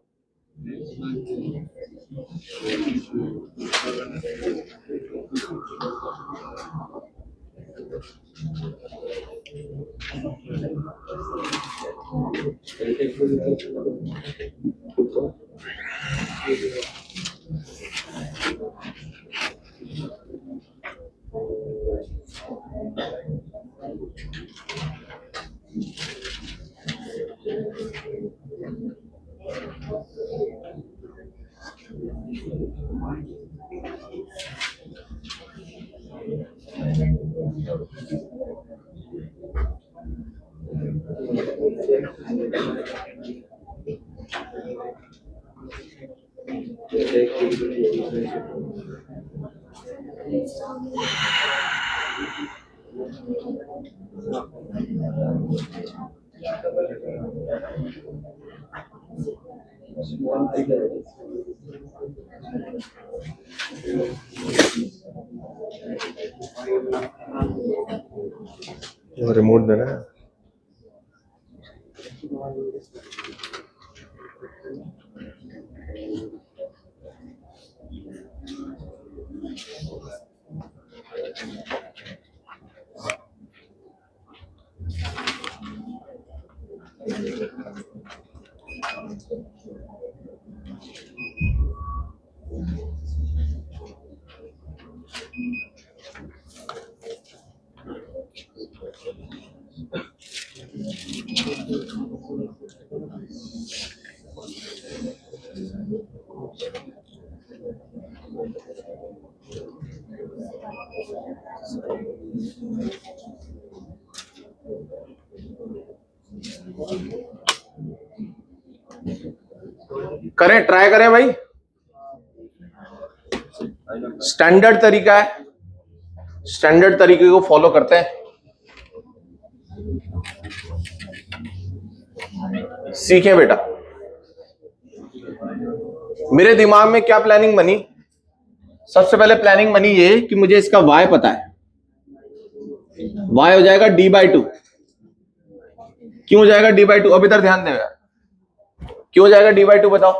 Speaker 1: रिमोट देना है। करें, ट्राई करें भाई। स्टैंडर्ड तरीका है, स्टैंडर्ड तरीके को फॉलो करते हैं। सीखें बेटा। मेरे दिमाग में क्या प्लानिंग बनी? सबसे पहले प्लानिंग बनी ये कि मुझे इसका y पता है, y हो जाएगा d/2। क्यों हो जाएगा d/2? अब इधर ध्यान दें यार, क्यों हो जाएगा d/2 बताओ?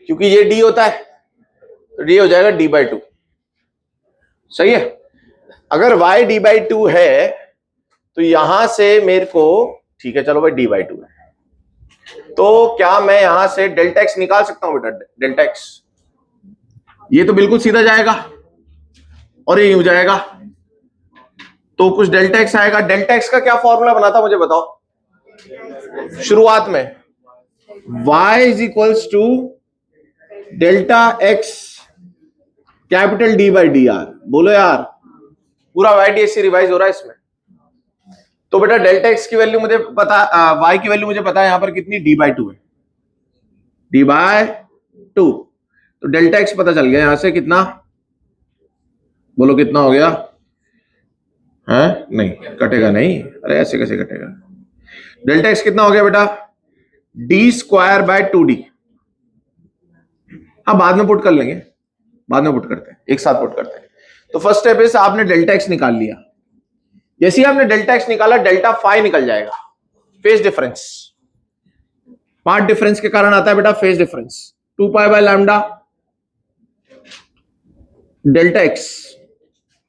Speaker 1: क्योंकि ये d होता है तो d हो जाएगा d/2। सही है? अगर y d/2 है तो यहां से मेरे को, ठीक है चलो भाई d/2 है, तो क्या मैं यहां से डेल्टा x निकाल सकता हूं बेटा? डेल्टा x ये तो बिल्कुल सीधा जाएगा और ये यूं जाएगा, तो कुछ डेल्टा x आएगा। डेल्टा x का क्या फॉर्मूला बना था मुझे बताओ शुरुआत में? y is equals to delta x capital d/dr। बोलो यार, पूरा YDSC रिवाइज हो रहा है इसमें। तो बेटा डेल्टा x की वैल्यू मुझे पता, y की वैल्यू मुझे पता है यहां पर कितनी, d/2 है, d/2। तो डेल्टा x पता चल गया यहां से कितना, बोलो कितना हो गया? है नहीं, कटेगा नहीं, अरे ऐसे कैसे कटेगा? डेल्टा x कितना हो गया बेटा? d²/2d। हाँ बाद में पुट कर लेंगे, बाद में पुट करते हैं, एक साथ पुट करते हैं। तो फर्स्ट स्टेप इज आपने डेल्टा x निकाल लिया। जैसे ही आपने डेल्टा x निकाला, डेल्टा फाई निकल जाएगा, फेज डिफरेंस। पार्ट डिफरेंस के कारण आता है बेटा phase difference, 2 pi by lambda delta x,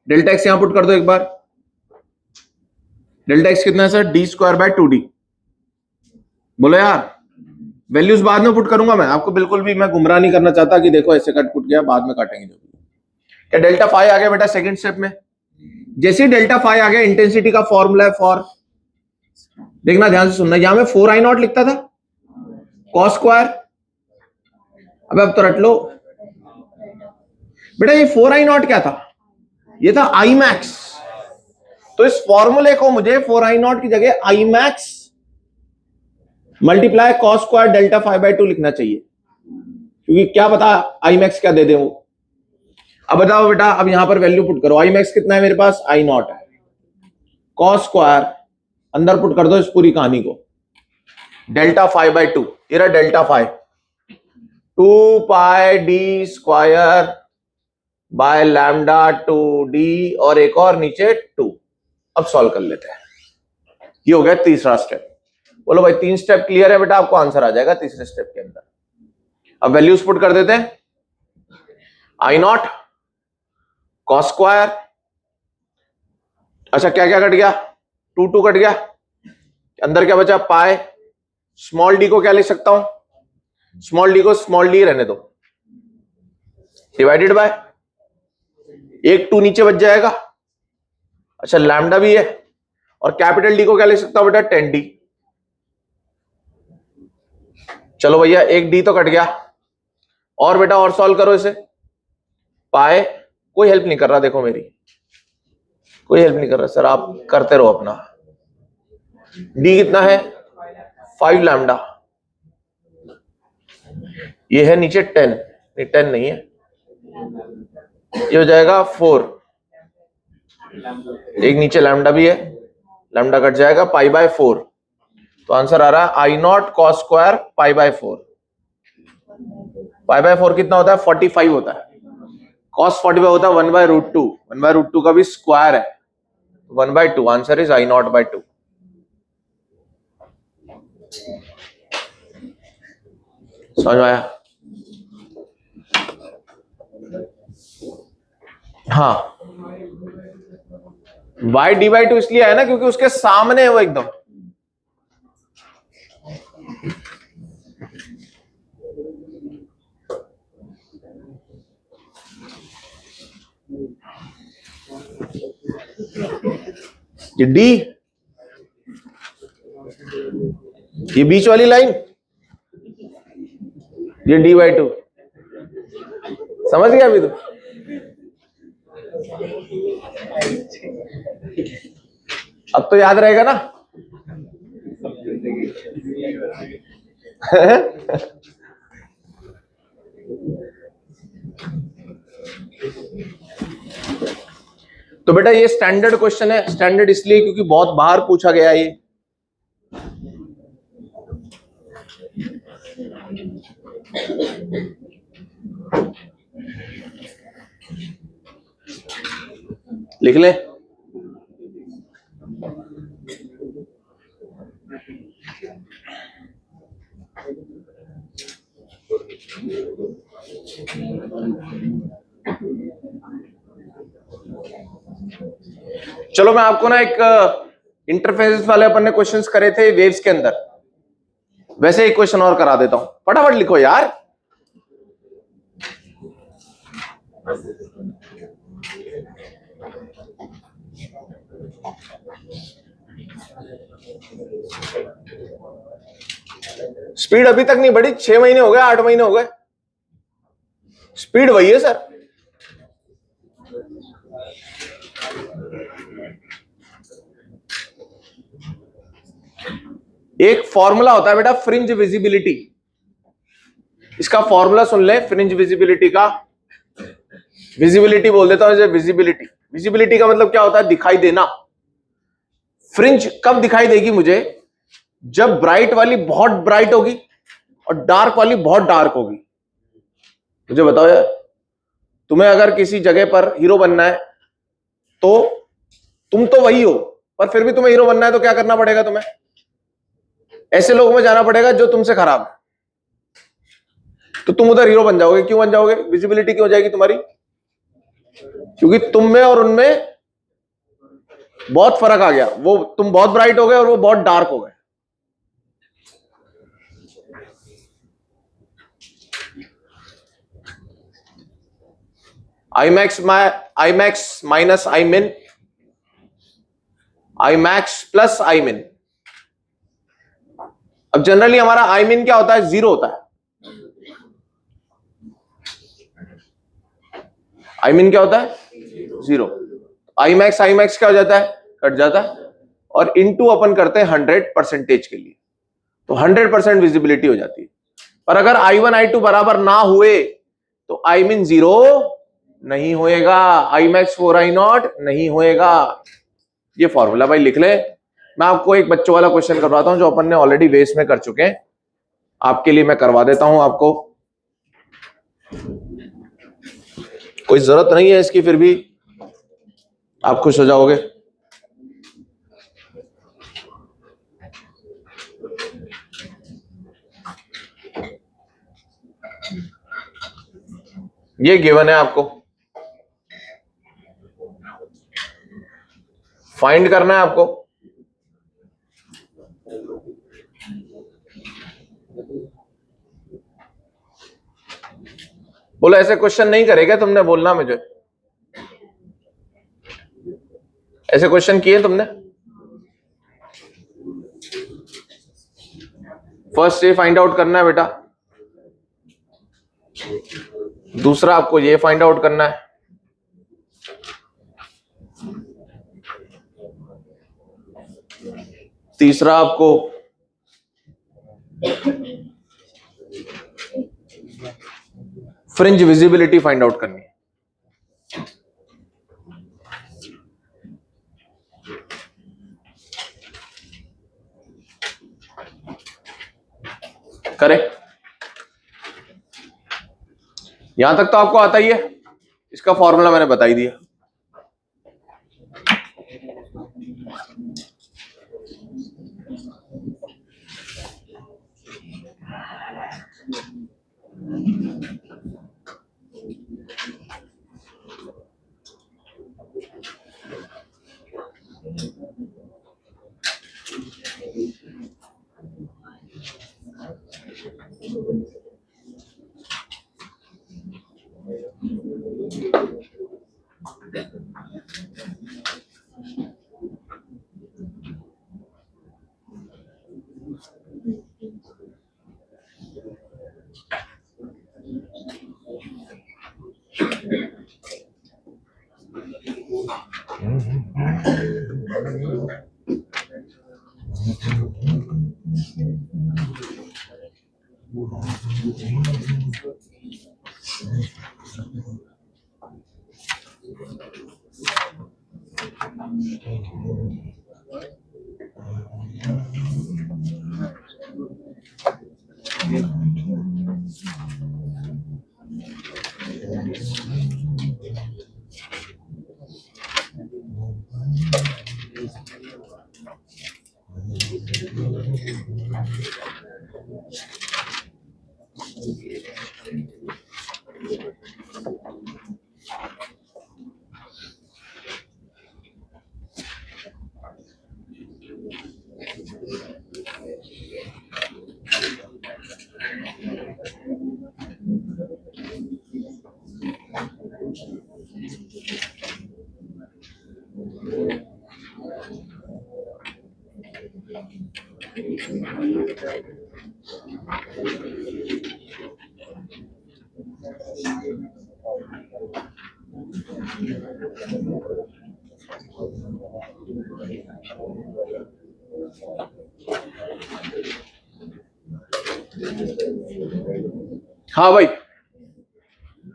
Speaker 1: delta x यहां पुट कर दो एक बार। डेल्टा एक्स कितना है sir? D square bye 2d। बोलो यार, वैल्यूज बाद में पुट करूंगा मैं, आपको बिल्कुल भी मैं गुमराह नहीं करना चाहता कि देखो ऐसे कट पुट गया, बाद में काटेंगे जो भी। क्या डेल्टा फाई आ गया बेटा सेकंड स्टेप में? जैसे ही डेल्टा फाई आ गया, इंटेंसिटी का फॉर्मूला है फॉर, देखना ध्यान से सुनना, यहां में 4i0 लिखता था कॉस स्क्वायर। अब तो रट लो बेटा, ये 4i0 क्या था? ये था आई मैक्स। तो इस फॉर्मूले को मुझे 4i0 की जगह I max multiply cos square delta phi by 2 लिखना चाहिए, क्योंकि क्या पता आई मैक्स क्या दे दे वो। अब बताओ बेटा, अब यहां पर वैल्यू पुट करो। आई मैक्स कितना है मेरे पास? i0 है। कॉस स्क्वायर अंदर पुट कर दो इस पूरी कहानी को, डेल्टा फाई बाय 2, ये रहा delta phi, 2 pi D square by lambda 2d, और एक और नीचे 2। अब सॉल्व कर लेते हैं। ये हो गया तीसरा स्टेप। बोलो भाई 3 स्टेप क्लियर है बेटा? आपको आंसर आ जाएगा तीसरे स्टेप के अंदर। अब वैल्यूज पुट कर देते हैं। i0 कॉस स्क्वायर, अच्छा क्या क्या कट गया? 2 कट गया, अंदर क्या बचा? पाई। स्मॉल डी को क्या लिख सकता हूं? स्मॉल डी को स्मॉल डी रहने दो, डिवाइडेड बाय एक 2 नीचे बच जाएगा। अच्छा लैम्डा भी है, और कैपिटल डी को क्या लिख सकता हूं बेटा? 10d। चलो भैया एक डी तो कट गया, और बेटा और सॉल्व करो इसे। पाए, कोई हेल्प नहीं कर रहा, देखो मेरी कोई हेल्प नहीं कर रहा सर, आप करते रहो अपना। डी कितना है? 5 लैम्डा, ये है नीचे 10, नहीं 10 नहीं है, ये हो जाएगा 4, एक नीचे लैम्डा भी है, लैम्डा कट जाएगा, पाई बाय 4। तो आंसर आ रहा है i0 cos square pi by 4। Pi by 4 कितना होता है? 45 होता है। कॉस 45 होता है 1/√2, 1/√2 का भी स्क्वायर है, 1/2। Answer is i0/2। समझ में आया? हाँ, y/2 इसलिए है ना क्योंकि उसके सामने है वो एकदम। ये d, ये बीच वाली लाइन, ये d/2। समझ गया अभी? तो अब तो याद रहेगा ना? तो बेटा ये स्टैंडर्ड क्वेश्चन है। स्टैंडर्ड इसलिए क्योंकि बहुत बार पूछा गया ये। लिख ले। चलो मैं आपको ना एक इंटरफेस वाले अपन ने क्वेश्चंस करे थे वेव्स के अंदर, वैसे एक क्वेश्चन और करा देता हूं, फटाफट लिखो यार। स्पीड अभी तक नहीं बढ़ी, 6 महीने हो गए, 8 महीने हो गए, स्पीड वही है सर। एक फॉर्मूला होता है बेटा फ्रिंज विजिबिलिटी, इसका फॉर्मूला सुन ले फ्रिंज विजिबिलिटी का। विजिबिलिटी बोल देता हूं इसे, विजिबिलिटी। विजिबिलिटी का मतलब क्या होता है? दिखाई देना। फ्रिंज कब दिखाई देगी मुझे? जब ब्राइट वाली बहुत ब्राइट होगी और डार्क वाली बहुत डार्क होगी। मुझे बताओ यार, तुम्हें अगर किसी जगह पर हीरो बनना है तो तुम तो वही हो, पर फिर भी तुम्हें हीरो बनना है तो क्या करना पड़ेगा? तुम्हें ऐसे लोगों में जाना पड़ेगा जो तुमसे खराब है, तो तुम उधर हीरो बन जाओगे। क्यों बन जाओगे? विजिबिलिटी क्यों हो जाएगी तुम्हारी? क्योंकि तुम में और उनमें बहुत फर्क आ गया, वो तुम बहुत ब्राइट हो गए और वो बहुत डार्क हो गए। आई मैक्स माइनस आई मिन, आई मैक्स प्लस आई मिन। अब जनरली हमारा आई मिन क्या होता है? 0 होता है। आई मिन क्या होता है? 0। आई मैक्स क्या हो जाता है? कट जाता है। और इनटू अपन करते हैं 100% के लिए, तो 100% विजिबिलिटी हो जाती है। पर अगर I1 I2 बराबर ना हुए तो आई मिन 0 नहीं होएगा, आई मैक्स 4 आई नॉट नहीं होएगा। ये फॉर्मूला भाई लिख ले। मैं आपको एक बच्चों वाला क्वेश्चन करवाता हूं जो अपन ने ऑलरेडी बेस में कर चुके हैं, आपके लिए मैं करवा देता हूं। आपको कोई जरूरत नहीं है इसकी, फिर भी आप खुश हो जाओगे। ये गिवन है, आपको फाइंड करना है आपको। बोलो ऐसे क्वेश्चन नहीं करेगा तुमने? बोलना मुझे, ऐसे क्वेश्चन किए तुमने? फर्स्ट ये फाइंड आउट करना है बेटा, दूसरा आपको ये फाइंड आउट करना है, तीसरा आपको फ्रिंज विजिबिलिटी फाइंड आउट करनी है। करेक्ट? यहां तक तो आपको आता ही है, इसका फॉर्मूला मैंने बता ही दिया। हाँ भाई,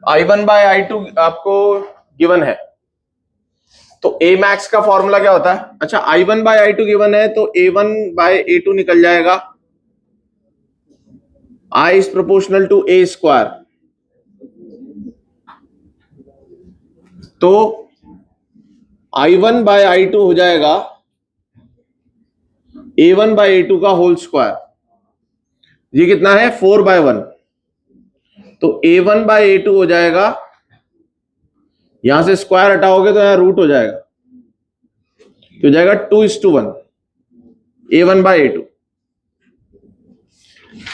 Speaker 1: I1 बाय I2 आपको गिवन है, तो A मैक्स का फॉर्मूला क्या होता है? अच्छा, I1 बाय I2 गिवन है तो A1 बाय A2 निकल जाएगा, I is proportional to A square. तो I1 बाय I2 हो जाएगा A1 बाय A2 का होल स्क्वायर। ये कितना है? 4/1। तो A1 बाय A2 हो जाएगा यहां से स्क्वायर हटाओगे तो यहां रूट हो जाएगा, तो हो जाएगा 2:1, A1/A2।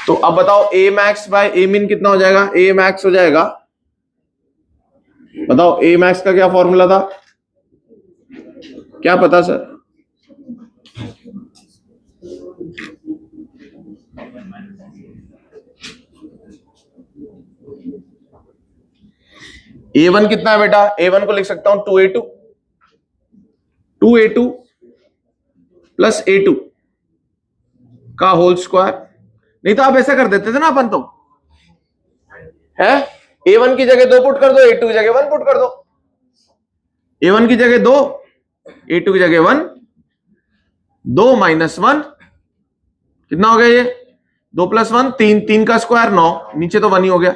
Speaker 1: तो अब बताओ A max by A min कितना हो जाएगा? A max हो जाएगा, बताओ A max का क्या फॉर्मूला था, क्या पता सर? A1 कितना है बेटा? A1 को लिख सकता हूं 2A2, 2A2 प्लस A2 का होल स्क्वायर। नहीं तो आप ऐसा कर देते थे ना अपन, तो है A1 की जगह 2 पुट कर दो, A2 की जगह 1 पुट कर दो। A1 की जगह 2, A2 की जगह 1, 2 माइनस 1 कितना हो गया? ये 2 + 1 3, 3 का स्क्वायर 9, नीचे तो 1 ही हो गया।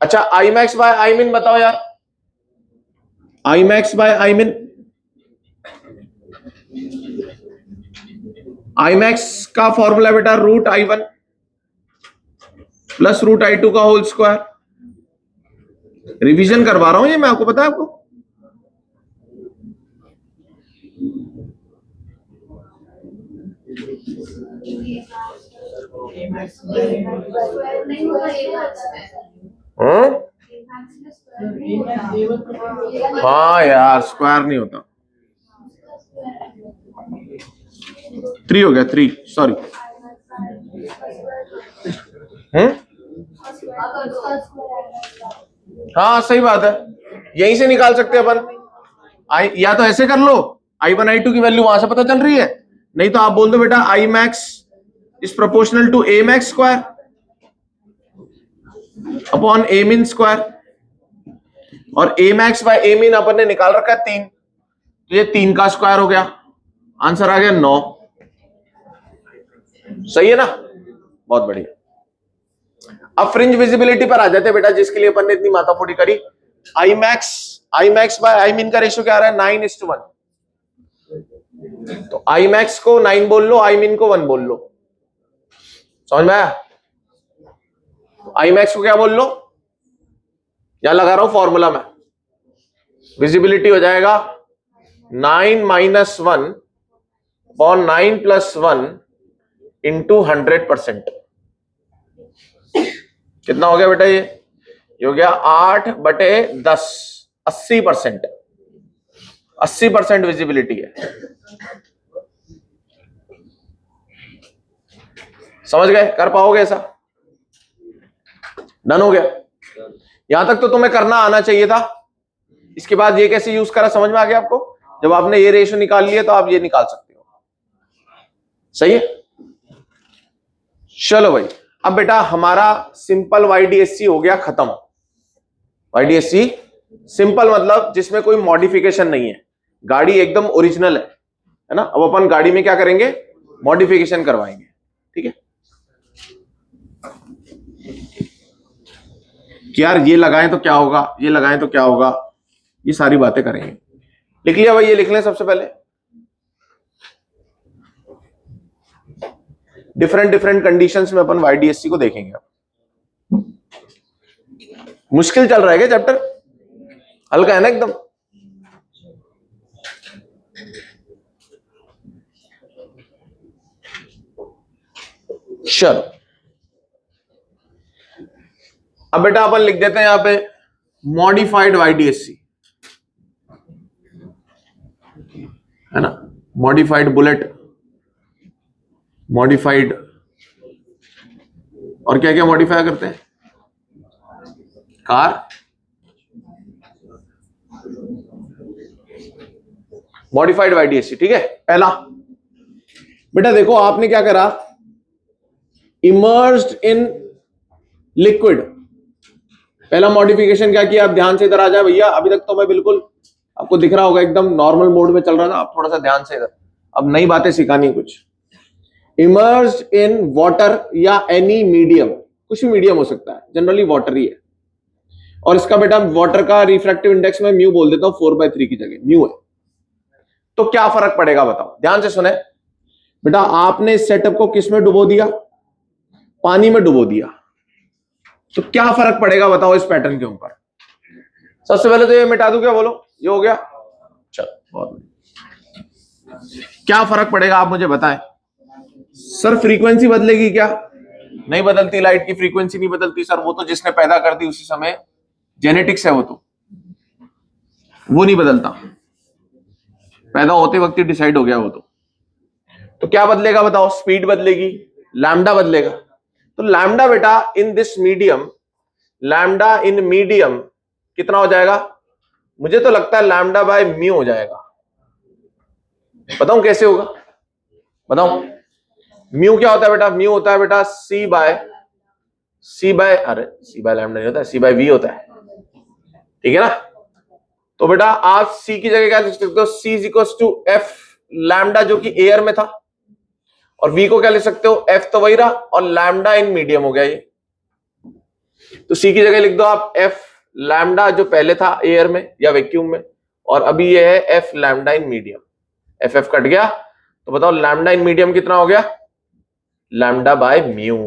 Speaker 1: अच्छा I max by I min बताओ यार, I max by I min, I max का फॉर्मूला बेटा √I1 प्लस √I2 का होल स्क्वायर। रिवीजन करवा रहा हूं ये मैं, आपको पता है आपको। हाँ यार स्क्वायर नहीं होता, 3 हो गया, 3 सॉरी। हाँ सही बात है, यहीं से निकाल सकते हैं अपन। या तो ऐसे कर लो, I1 I2 की वैल्यू वहां से पता चल रही है, नहीं तो आप बोल दो बेटा I max is proportional to A max square upon A min square, और A max by A min अपन ने निकाल रखा है 3, तो ये 3 का स्क्वायर हो गया, आंसर आ गया 9। सही है ना, बहुत बढ़िया। अब फ्रिंज विजिबिलिटी पर आ जाते हैं बेटा, जिसके लिए अपन ने इतनी माथाफोड़ी करी। I max by I min का रेशियो क्या आ रहा है? 9:1। तो I max को 9 बोल लो, I min को 1 बोल लो, समझ में आया? I max को क्या बोल लो, या लगा रहा हूं फॉर्मूला में, विजिबिलिटी हो जाएगा 9 - 1 अपॉन 9 + 1 इंटू 100%। कितना हो गया बेटा? ये हो गया 8/10, 80%। 80% विजिबिलिटी है, समझ गए? कर पाओगे ऐसा? डन हो गया? यहां तक तो तुम्हें करना आना चाहिए था। इसके बाद ये कैसे यूज करा समझ में आ गया आपको? जब आपने ये रेशियो निकाल लिया तो आप ये निकाल सकते हो। सही है, चलो भाई। अब बेटा हमारा सिंपल YDSC हो गया खत्म। YDSC सिंपल मतलब जिसमें कोई मॉडिफिकेशन नहीं है, गाड़ी एकदम ओरिजिनल है ना। अब अपन गाड़ी में क्या करेंगे? मॉडिफिकेशन करवाएंगे, ठीक है? कि यार ये लगाएं तो क्या होगा, ये लगाएं तो क्या होगा, ये सारी बातें करेंगे। लिख लिया भाई? ये लिख लें सबसे पहले। डिफरेंट कंडीशंस में अपन YDSC को देखेंगे। मुश्किल चल रहा है क्या चैप्टर? हल्का है ना एकदम? चलो अब बेटा अपन लिख देते हैं यहां पे मॉडिफाइड YDSC, है ना। मॉडिफाइड बुलेट, मॉडिफाइड, और क्या क्या मॉडिफाई करते हैं? कार, मॉडिफाइड YDSC, ठीक है। पहला बेटा देखो आपने क्या करा, इमर्स्ड इन लिक्विड। पहला मॉडिफिकेशन क्या किया? आप ध्यान से इधर आ जाए भैया। अभी तक तो मैं बिल्कुल आपको दिख रहा होगा एकदम नॉर्मल मोड में चल रहा था, आप थोड़ा सा ध्यान से इधर, अब नई बातें सिखानी कुछ। इमर्स्ड इन वाटर या एनी मीडियम, कुछ भी मीडियम हो सकता है, जनरली वाटर ही है। और इसका बेटा वाटर का रिफ्रैक्टिव इंडेक्स में म्यू बोल देता हूं, 4/3 की जगह म्यू है। तो क्या फर्क पड़ेगा बताओ, ध्यान से सुने बेटा। आपने इस सेटअप को किस में डुबो दिया? पानी में डुबो दिया। तो क्या फर्क पड़ेगा बताओ इस पैटर्न के ऊपर? सबसे पहले तो ये मिटा दूं क्या, बोलो ये हो गया। चलो बहुत बढ़िया। क्या फर्क पड़ेगा आप मुझे बताएं। सर फ्रीक्वेंसी बदलेगी क्या? नहीं बदलती, लाइट की फ्रीक्वेंसी नहीं बदलती सर, वो तो जिसने पैदा कर दी उसी समय, जेनेटिक्स है वो नहीं बदलता, पैदा होते वक्त ही डिसाइड हो गया वो तो क्या बदलेगा बताओ? स्पीड बदलेगी, लैम्डा बदलेगा। तो लैम्डा बेटा in this medium, lambda in medium कितना हो जाएगा? मुझे तो लगता है लैम्डा बाय म्यू हो जाएगा। बताऊं कैसे होगा? बताओ। म्यू क्या होता है बेटा? म्यू होता है बेटा सी बाय अरे सी बाय लैम्डा नहीं होता है, सी बाय वी होता है, ठीक है ना? तो बेटा आप सी की जगह क्या लिख सकते हो? C is equal to F lambda जो कि एयर में था, और वी को क्या लिख सकते हो? एफ तो वही रहा, और लैम्डा इन मीडियम हो गया ये। तो सी की जगह लिख दो आप एफ लैम्डा जो पहले था एयर में या वैक्यूम में, और अभी ये है F lambda in medium. F F cut गया, तो बताओ लैम्डा इन मीडियम कितना हो गया? Lambda by mu.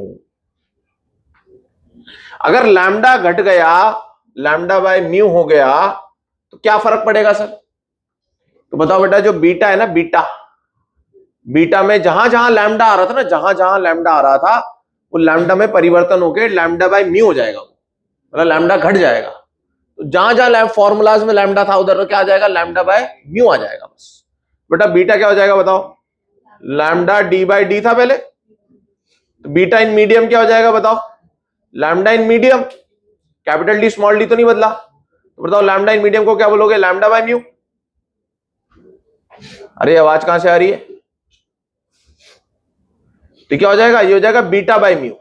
Speaker 1: अगर लैम्डा घट गया, लैम्डा बाय म्यू हो गया, तो क्या फर्क पड़ेगा सर? तो बताओ बेटा जो बीटा है ना, बीटा में जहां जहां लैम्डा आ रहा था ना, जहां जहां लैम्डा आ रहा था, वो लैम्डा में परिवर्तन होकर लैम्डा बाय म्यू हो जाएगा, मतलब लैम्डा घट जाएगा। तो जहां जहां फॉर्मूलाज में लैम्डा था उधर क्या आ जाएगा? लैम्डा बाय म्यू आ जाएगा बस। बेटा बीटा क्या हो जाएगा बताओ? लैम्डा डी बाय डी था पहले, तो बीटा इन मीडियम क्या हो जाएगा बताओ? Lambda in medium, capital D small D तो नहीं बदला, तो बताओ लैम्डा इन मीडियम को क्या बोलोगे? Lambda by mu. अरे आवाज कहां से आ रही है? तो क्या हो जाएगा? ये हो जाएगा बीटा बाय म्यू।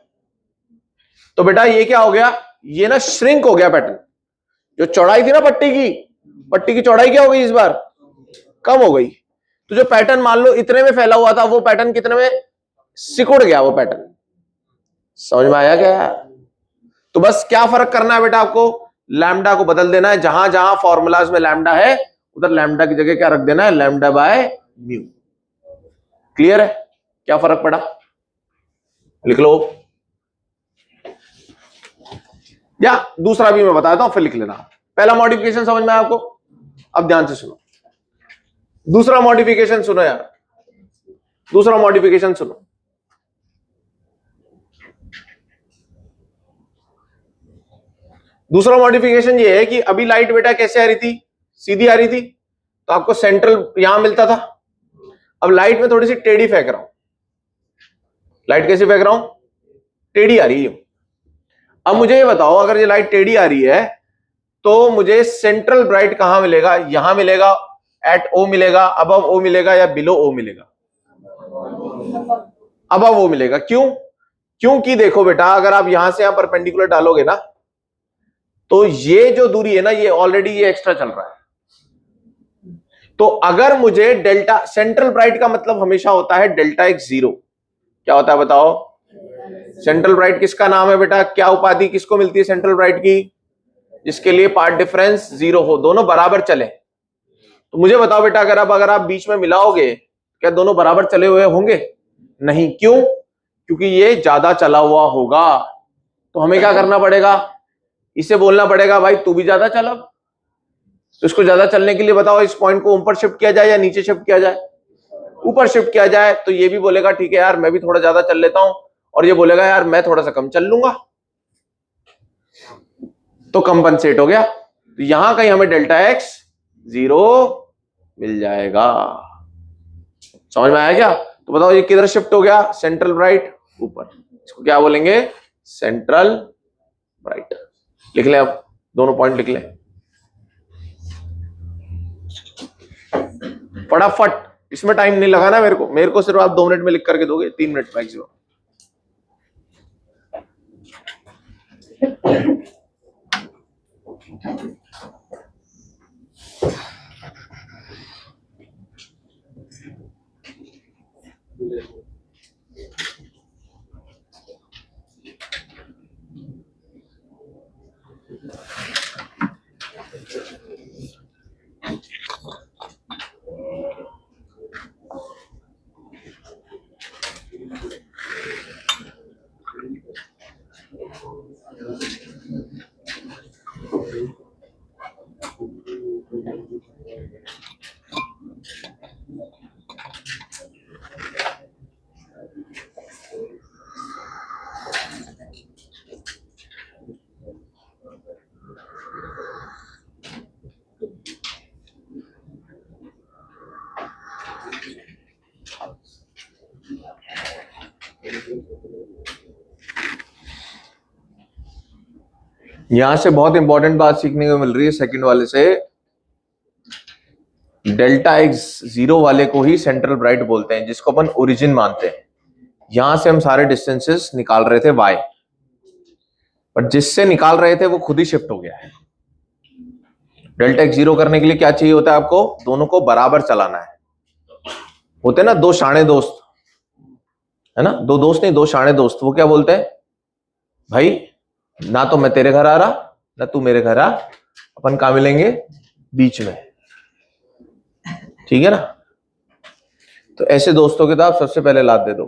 Speaker 1: तो बेटा ये क्या हो गया? ये ना श्रिंक हो गया पैटर्न। जो चौड़ाई थी ना पट्टी की चौड़ाई क्या हो गई इस बार? कम हो गई। तो जो पैटर्न मान लो इतने में फैला हुआ था, वो पैटर्न कितने में सिकुड़ गया? वो पैटर्न समझ में आया क्या? तो बस क्या फर्क करना है बेटा आपको? लैम्डा को बदल देना है, जहां जहां फॉर्मूलाज में लैम्डा है उधर लैम्डा की जगह क्या रख देना है? Lambda by mu. क्लियर है? क्या फर्क पड़ा? लिख लो, या दूसरा भी मैं बताता हूं फिर लिख लेना। पहला मॉडिफिकेशन समझ में आया आपको? अब ध्यान से सुनो, दूसरा मॉडिफिकेशन सुनो यार, दूसरा मॉडिफिकेशन सुनो। दूसरा मॉडिफिकेशन ये है कि अभी लाइट बेटा कैसे आ रही थी? सीधी आ रही थी, तो आपको सेंट्रल यहां मिलता था। अब लाइट में थोड़ी सी टेढ़ी फेंक रहा हूं। लाइट कैसे फेंक रहा हूं? टेढ़ी आ रही है। अब मुझे ये बताओ, अगर ये लाइट टेढ़ी आ रही है तो मुझे सेंट्रल ब्राइट कहां मिलेगा? यहां मिलेगा, एट ओ मिलेगा, अबव ओ मिलेगा, या बिलो ओ मिलेगा? अबव ओ मिलेगा। क्यों? क्योंकि देखो बेटा, अगर आप यहां से यहां परपेंडिकुलर डालोगे ना, तो ये जो दूरी है ना, ये ऑलरेडी ये एक्स्ट्रा चल रहा है। तो अगर मुझे डेल्टा, सेंट्रल ब्राइट का मतलब हमेशा होता है डेल्टा एक्स जीरो। क्या होता है बताओ? सेंट्रल ब्राइट किसका नाम है बेटा? क्या उपाधि किसको मिलती है सेंट्रल ब्राइट की? जिसके लिए पार्ट डिफरेंस जीरो हो, दोनों बराबर चले। तो मुझे बताओ बेटा, अगर आप बीच में मिलाओगे, क्या दोनों बराबर चले हुए होंगे? नहीं। क्यों? क्योंकि ये ज्यादा चला हुआ होगा। तो हमें क्या करना पड़ेगा? इसे बोलना पड़ेगा भाई तू भी ज्यादा चला। तो इसको ज्यादा चलने के लिए बताओ, इस पॉइंट को ऊपर शिफ्ट किया जाए या नीचे शिफ्ट किया जाए? ऊपर शिफ्ट किया जाए। तो ये भी बोलेगा ठीक है यार मैं भी थोड़ा ज्यादा चल लेता हूं, और ये बोलेगा यार मैं थोड़ा सा कम चल लूंगा, तो कंपनसेट हो गया। तो यहां कहीं हमें डेल्टा एक्स जीरो मिल जाएगा। समझ में आया क्या? तो बताओ ये किधर शिफ्ट हो गया? सेंट्रल ब्राइट ऊपर। इसको क्या बोलेंगे? Central bright. लिख ले, अब दोनों पॉइंट लिख ले फटाफट। इसमें टाइम नहीं लगाना मेरे को सिर्फ आप 2 मिनट में लिख करके दोगे, 3 मिनट मैक्सिमम। यहां से बहुत इंपॉर्टेंट बात सीखने को मिल रही है सेकंड वाले से। डेल्टा एक्स जीरो वाले को ही सेंट्रल ब्राइट बोलते हैं, जिसको अपन ओरिजिन मानते हैं। यहां से हम सारे डिस्टेंसेस निकाल रहे थे वाई, बट जिससे निकाल रहे थे वो खुद ही शिफ्ट हो गया है। डेल्टा एक्स जीरो करने के लिए क्या चाहिए होता है आपको? दोनों को बराबर चलाना है। होते ना दो शाणे दोस्त, है ना, दो दोस्त नहीं, दो शाणे दोस्त। वो क्या बोलते हैं? भाई ना तो मैं तेरे घर आ रहा ना तू मेरे घर आ, अपन कहां मिलेंगे? बीच में। ठीक है ना? तो ऐसे दोस्तों के तो आप सबसे पहले लाद दे दो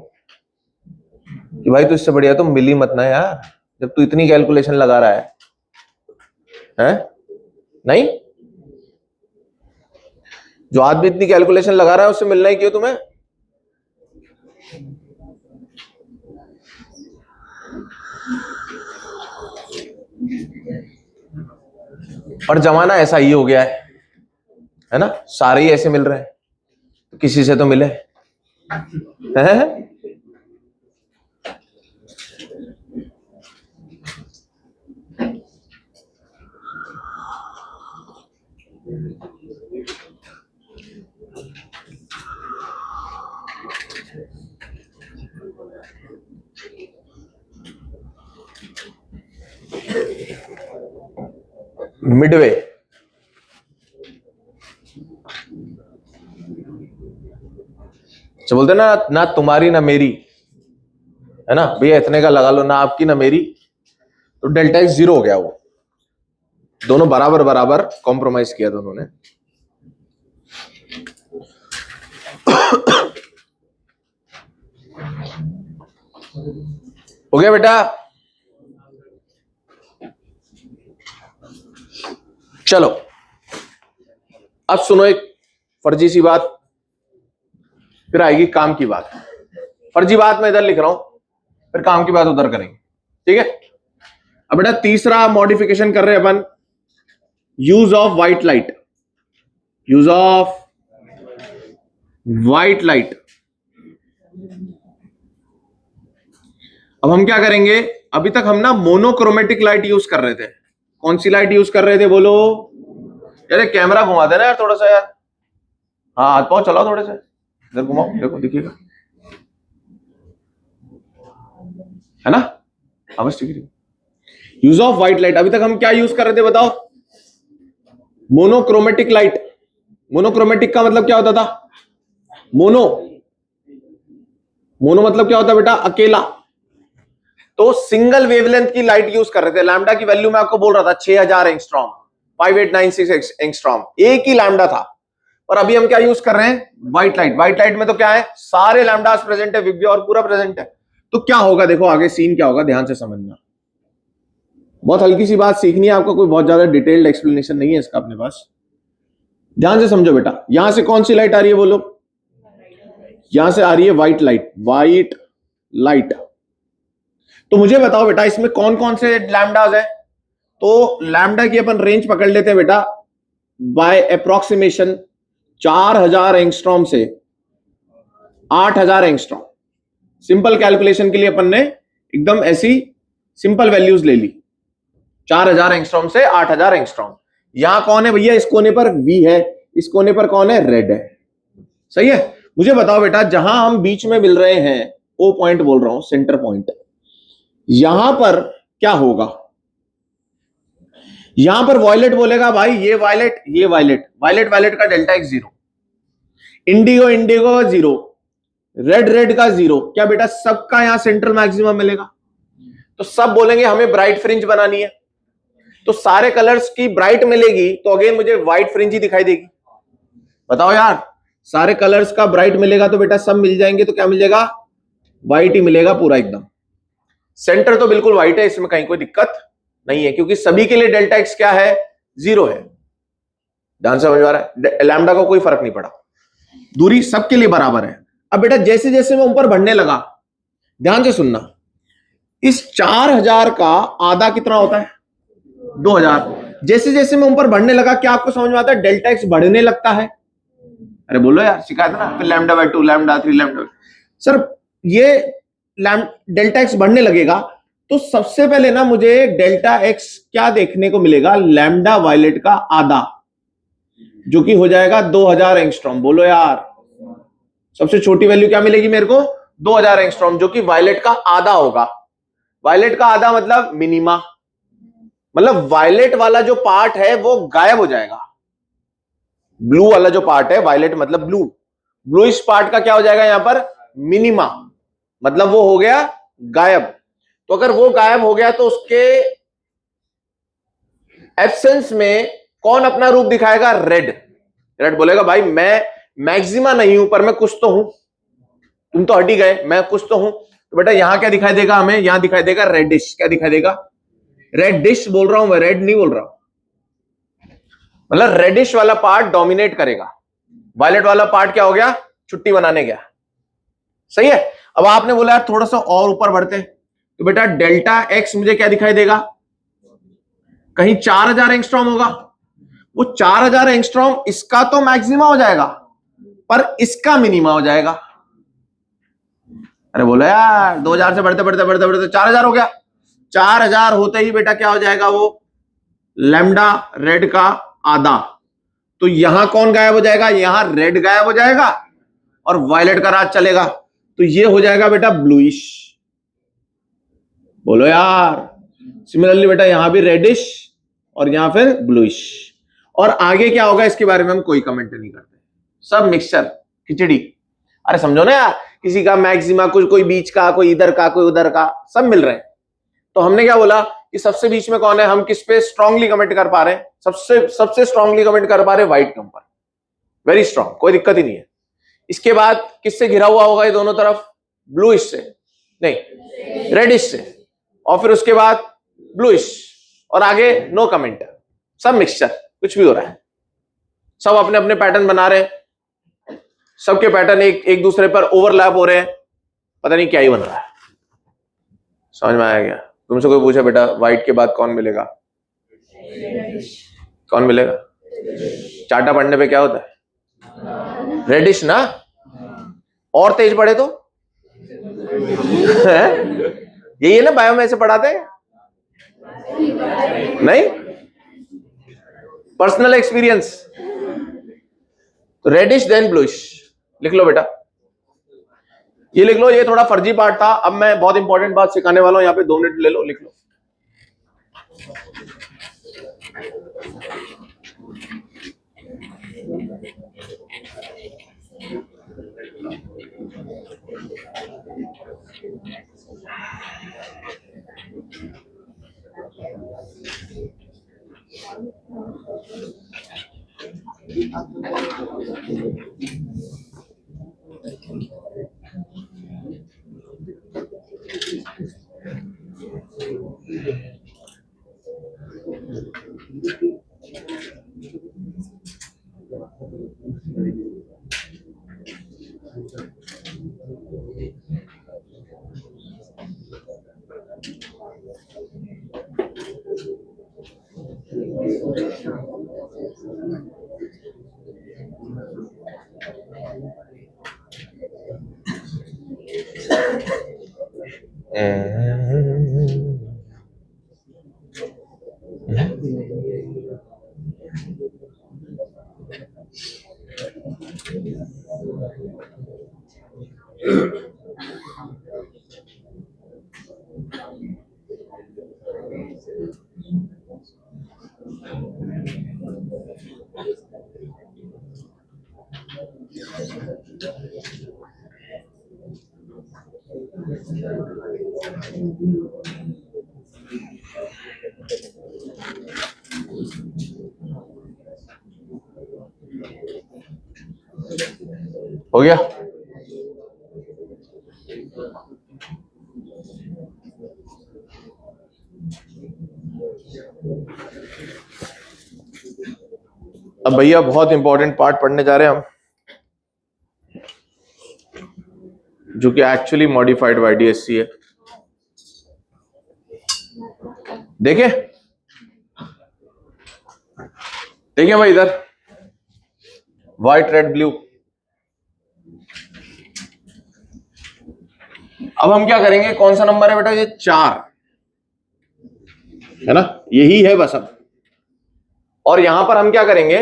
Speaker 1: कि भाई तू इससे बढ़िया तो मिल ही मत ना यार, जब तू इतनी कैलकुलेशन लगा रहा है? नहीं, जो आदमी इतनी कैलकुलेशन लगा रहा है उससे मिलना ही क्यों तुम्हें? और जमाना ऐसा ही हो गया है ना, सारे ही ऐसे मिल रहे हैं, तो किसी से तो मिले हैं? मिडवे, तो बोलते ना, ना तुम्हारी ना मेरी, है ना भैया, इतने का लगा लो, ना आपकी ना मेरी, तो डेल्टा एक्स जीरो हो गया। वो दोनों बराबर बराबर कॉम्प्रोमाइज किया दोनों ने। हो गया बेटा? चलो अब सुनो एक फर्जी सी बात, फिर आएगी काम की बात। फर्जी बात मैं इधर लिख रहा हूं, फिर काम की बात उधर करेंगे। ठीक है? अब बेटा तीसरा मॉडिफिकेशन कर रहे हैं अपन, use of white light. Use of white light. अब हम क्या करेंगे? अभी तक हम ना मोनोक्रोमेटिक लाइट यूज कर रहे थे। कौन सी लाइट यूज कर रहे थे बोलो? यार कैमरा घुमा देना यार थोड़ा सा यार। हाँ हाथ पाँव चलाओ थोड़े से, इधर घुमाओ, देखो दिखिएगा, है ना? हाँ बस ठीक है। यूज ऑफ व्हाइट लाइट, अभी तक हम क्या यूज कर रहे थे बताओ? Monochromatic light. मोनोक्रोमेटिक का मतलब क्या होता था? मोनो, मोनो मतलब क्या होता है बेटा? अकेला। तो सिंगल वेवलेंथ की लाइट यूज कर रहे थे। लैम्डा की वैल्यू मैं आपको बोल रहा था 6000 एंगस्ट्रॉम, 5896 एंगस्ट्रॉम, एक ही लैम्डा था। और अभी हम क्या यूज कर रहे हैं? White light. व्हाइट लाइट में तो क्या है? सारे लैम्डास प्रेजेंट है, विब्रियो और पूरा प्रेजेंट है। तो क्या होगा देखो आगे सीन क्या होगा, ध्यान से समझना। बहुत हल्की सी बात सीखनी है आपको, कोई बहुत ज्यादा डिटेल्ड एक्सप्लेनेशन नहीं है इसका अपने पास। ध्यान से समझो बेटा। यहां से कौन सी लाइट आ रही है बोलो? यहां से आ रही है व्हाइट लाइट। White light. तो मुझे बताओ बेटा इसमें कौन कौन से लैम्डास है? तो लैम्डा की अपन रेंज पकड़ लेते हैं बेटा, बाय अप्रोक्सीमेशन 4000 एंगस्ट्रॉम से 8000 एंगस्ट्रॉम। सिंपल कैलकुलेशन के लिए अपन ने एकदम ऐसी सिंपल वैल्यूज ले ली, 4000 एंगस्ट्रॉम से 8000 एंगस्ट्रॉम। यहां कौन है भैया? इस कोने पर V है, इस कोने पर कौन है? रेड है। सही है? मुझे बताओ बेटा, जहां हम बीच में मिल रहे हैं, O पॉइंट बोल रहा हूं, सेंटर पॉइंट, यहां पर क्या होगा? यहां पर वायलेट बोलेगा भाई ये वायलेट, ये वायलेट, वायलेट वायलेट का delta x zero, Indigo Indigo का जीरो, रेड रेड का जीरो। क्या बेटा सबका यहां सेंट्रल मैक्सिमम मिलेगा? तो सब बोलेंगे हमें ब्राइट फ्रिंज बनानी है, तो सारे कलर्स की ब्राइट मिलेगी, तो अगेन मुझे व्हाइट फ्रिंज ही दिखाई देगी। बताओ यार, सारे कलर्स का ब्राइट मिलेगा तो बेटा सब मिल जाएंगे, तो क्या मिल जाएगा? व्हाइट ही मिलेगा पूरा एकदम। सेंटर तो बिल्कुल व्हाइट है, इसमें कहीं कोई दिक्कत नहीं है, क्योंकि सभी के लिए डेल्टा एक्स क्या है? जीरो है। ध्यान से समझ आ रहा है? लैम्डा को कोई फर्क नहीं पड़ा, दूरी सबके लिए बराबर है। अब बेटा जैसे जैसे मैं ऊपर बढ़ने लगा, ध्यान से सुनना, इस 4000 का आधा कितना होता है? 2000। जैसे जैसे मैं ऊपर बढ़ने लगा, क्या आपको समझ में आता है? डेल्टा एक्स बढ़ने लगता है। अरे बोलो यार, शिकायत है ना, फिर lambda by 2, lambda 3, lambda. Sir ये डेल्टा एक्स बढ़ने लगेगा, तो सबसे पहले ना मुझे डेल्टा एक्स क्या देखने को मिलेगा, लैम्डा वायलेट का आधा, जो कि हो जाएगा 2000 एंगस्ट्रॉम। बोलो यार, सबसे छोटी वैल्यू क्या मिलेगी मेरे को, 2000 एंगस्ट्रॉम, जो कि वायलेट का आधा होगा। वायलेट का आधा मतलब मिनिमा, मतलब वायलेट वाला जो पार्ट है वो गायब हो जाएगा। ब्लू वाला जो पार्ट है, वायलेट मतलब ब्लू, ब्लूइश पार्ट का क्या हो जाएगा यहां पर, मिनिमा, मतलब वो हो गया गायब। तो अगर वो गायब हो गया तो उसके एब्सेंस में कौन अपना रूप दिखाएगा, रेड। रेड बोलेगा भाई मैं मैक्सिमा नहीं हूं पर मैं कुछ तो हूं, तुम तो हट ही गए, मैं कुछ तो हूं। तो बेटा यहां क्या दिखाई देगा हमें, यहां दिखाई देगा रेडिश। क्या दिखाई देगा, रेड डिश बोल रहा हूं मैं, रेड नहीं बोल रहा हूं। मतलब रेडिश वाला पार्ट डोमिनेट करेगा, वायलेट वाला पार्ट क्या हो गया, छुट्टी बनाने गया। सही है। अब आपने बोला यार थोड़ा सा और ऊपर बढ़ते, तो बेटा डेल्टा एक्स मुझे क्या दिखाई देगा, कहीं 4000 एंगस्ट्रॉम होगा। वो 4000 एंगस्ट्रॉम इसका तो मैक्सिमा हो जाएगा पर इसका मिनिमा हो जाएगा। अरे बोलो यार 2000 से बढ़ते बढ़ते बढ़ते बढ़ते 4000 हो गया। 4000 होते ही बेटा क्या हो जाएगा, वो लैम्डा रेड का आधा। तो यहां कौन गायब हो जाएगा, यहां रेड गायब हो जाएगा और वायलेट का राज चलेगा। तो ये हो जाएगा बेटा ब्लूइश। बोलो यार, सिमिलरली बेटा यहां भी रेडिश और यहां फिर ब्लूइश। और आगे क्या होगा इसके बारे में हम कोई कमेंट नहीं करते, सब मिक्सचर खिचड़ी। अरे समझो ना यार, किसी का मैक्सिमा, कुछ कोई बीच का, कोई इधर का, कोई उधर का, सब मिल रहे हैं। तो हमने क्या बोला कि सबसे बीच में कौन है, हम किस पे स्ट्रांगली कमेंट कर पा रहे हैं, सबसे स्ट्रांगली कमेंट कर पा रहे हैं व्हाइट नंबर, वेरी स्ट्रांग, कोई दिक्कत ही नहीं है। इसके बाद किससे घिरा हुआ होगा ये दोनों तरफ, ब्लूइश से, नहीं रेडिश से, और फिर उसके बाद ब्लूइश, और आगे नो कमेंट, सब मिक्सचर, कुछ भी हो रहा है, सब अपने अपने पैटर्न बना रहे हैं, सबके पैटर्न एक दूसरे पर ओवरलैप हो रहे हैं, पता नहीं क्या ही बन रहा है। समझ में आया क्या? तुमसे कोई पूछा बेटा व्हाइट के बाद कौन मिलेगा, कौन मिलेगा, चार्टा पढ़ने पे क्या होता है, रेडिश ना। और तेज पढ़े तो यही है ना, बायो में ऐसे पढ़ाते हैं, नहीं पर्सनल एक्सपीरियंस। तो रेडिश देन ब्लूइश, लिख लो बेटा, ये लिख लो, ये थोड़ा फर्जी पार्ट था। अब मैं बहुत इंपॉर्टेंट बात सिखाने वाला हूं, यहाँ पे 2 मिनट ले लो, लिख लो। हो गया? अब भैया बहुत इंपॉर्टेंट पार्ट पढ़ने जा रहे हैं हम, जो कि एक्चुअली मॉडिफाइड YDSC है। देखे देखे भाई, इधर व्हाइट रेड ब्लू। अब हम क्या करेंगे, कौन सा नंबर है बेटा ये, 4। है ना, यही है बस अब। और यहां पर हम क्या करेंगे,